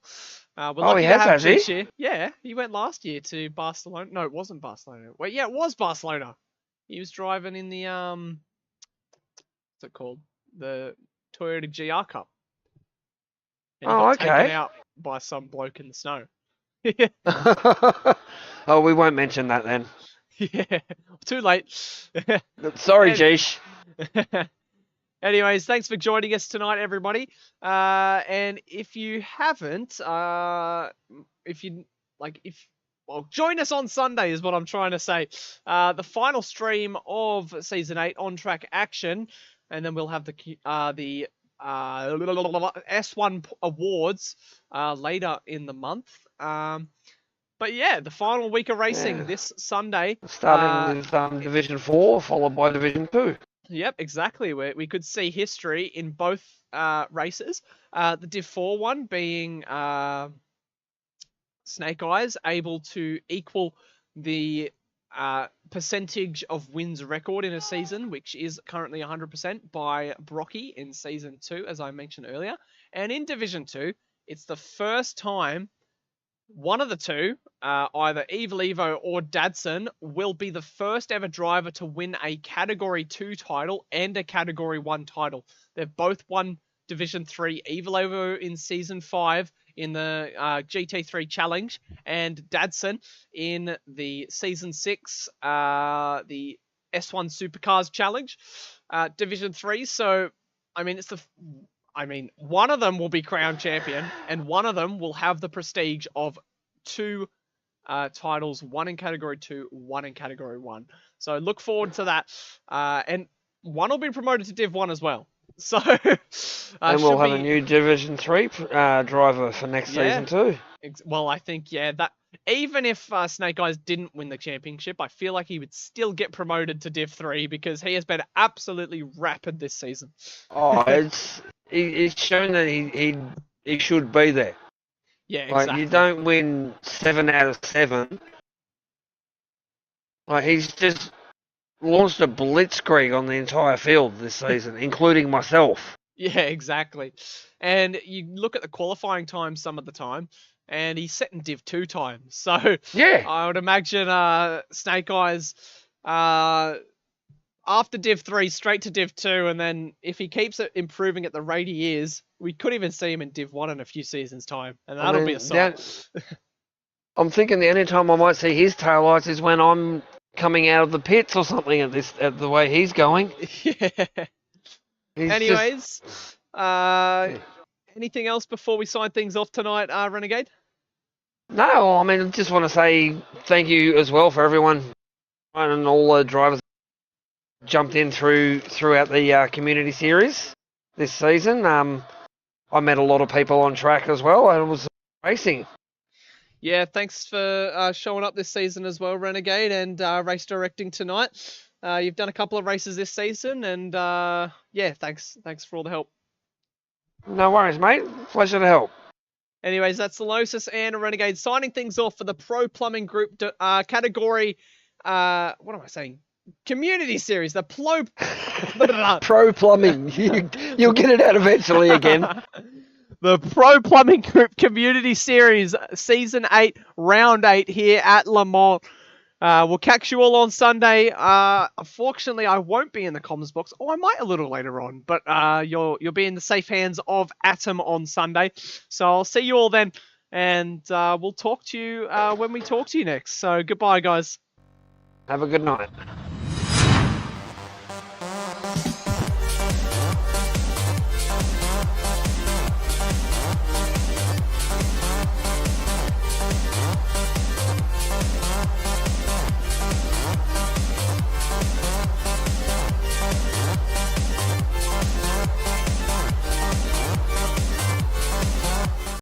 We're lucky he to has, have has he? Jish here. Yeah, he went last year to Barcelona. No, it wasn't Barcelona. Wait, yeah, it was Barcelona. He was driving in the what's it called? The Toyota GR Cup. And he got taken out by some bloke in the snow. Oh, we won't mention that then. Yeah, too late. Sorry, Jish. Anyways, thanks for joining us tonight, everybody. And if you haven't, join us on Sunday is what I'm trying to say. The final stream of Season 8 on track action, and then we'll have the S1 awards later in the month. But yeah, the final week of racing this Sunday. Starting with Division 4, followed by Division 2. Yep, exactly. We could see history in both races. The Div 4 one being Snake Eyes able to equal the percentage of wins record in a season, which is currently 100% by Brocky in Season 2, as I mentioned earlier. And in Division 2, it's the first time one of the two, either Evil Evo or Dadson, will be the first ever driver to win a Category 2 title and a Category 1 title. They've both won Division 3 Evil over in Season 5 in the GT3 Challenge, and Dadson in the Season 6, the S1 Supercars Challenge, Division 3. So, one of them will be crowned champion, and one of them will have the prestige of 2 titles, one in Category 2, one in Category 1. So look forward to that. And one will be promoted to Div 1 as well. So, and we'll have a new Division 3 driver for next season too. Well, I think, that even if Snake Eyes didn't win the championship, I feel like he would still get promoted to Div 3 because he has been absolutely rapid this season. It's shown that he should be there. Yeah, exactly. Like, you don't win 7 out of 7. Like, he's just launched a blitzkrieg on the entire field this season, including myself. Yeah, exactly. And you look at the qualifying time some of the time, and he's set in Div 2 time. So yeah, I would imagine Snake Eyes after Div 3 straight to Div 2, and then if he keeps improving at the rate he is, we could even see him in Div 1 in a few seasons' time, and that'll be a sight. I'm thinking the only time I might see his taillights is when I'm coming out of the pits or something at the way he's going. Yeah. Anyways, anything else before we sign things off tonight, Renegade? No, I just want to say thank you as well for everyone and all the drivers jumped in throughout the community series this season. I met a lot of people on track as well, and it was racing. Yeah, thanks for showing up this season as well, Renegade, and race directing tonight. You've done a couple of races this season, and thanks for all the help. No worries, mate. Pleasure to help. Anyways, that's Losis and Renegade signing things off for the Pro Plumbing Group category. What am I saying? Community series. The Pro Plumbing. You'll get it out eventually again. The Pro Plumbing Group Community Series, Season 8, Round 8 here at Le Mans. We'll catch you all on Sunday. Unfortunately, I won't be in the comms box. Oh, I might a little later on, but you'll be in the safe hands of Atom on Sunday. So I'll see you all then, and we'll talk to you when we talk to you next. So goodbye, guys. Have a good night.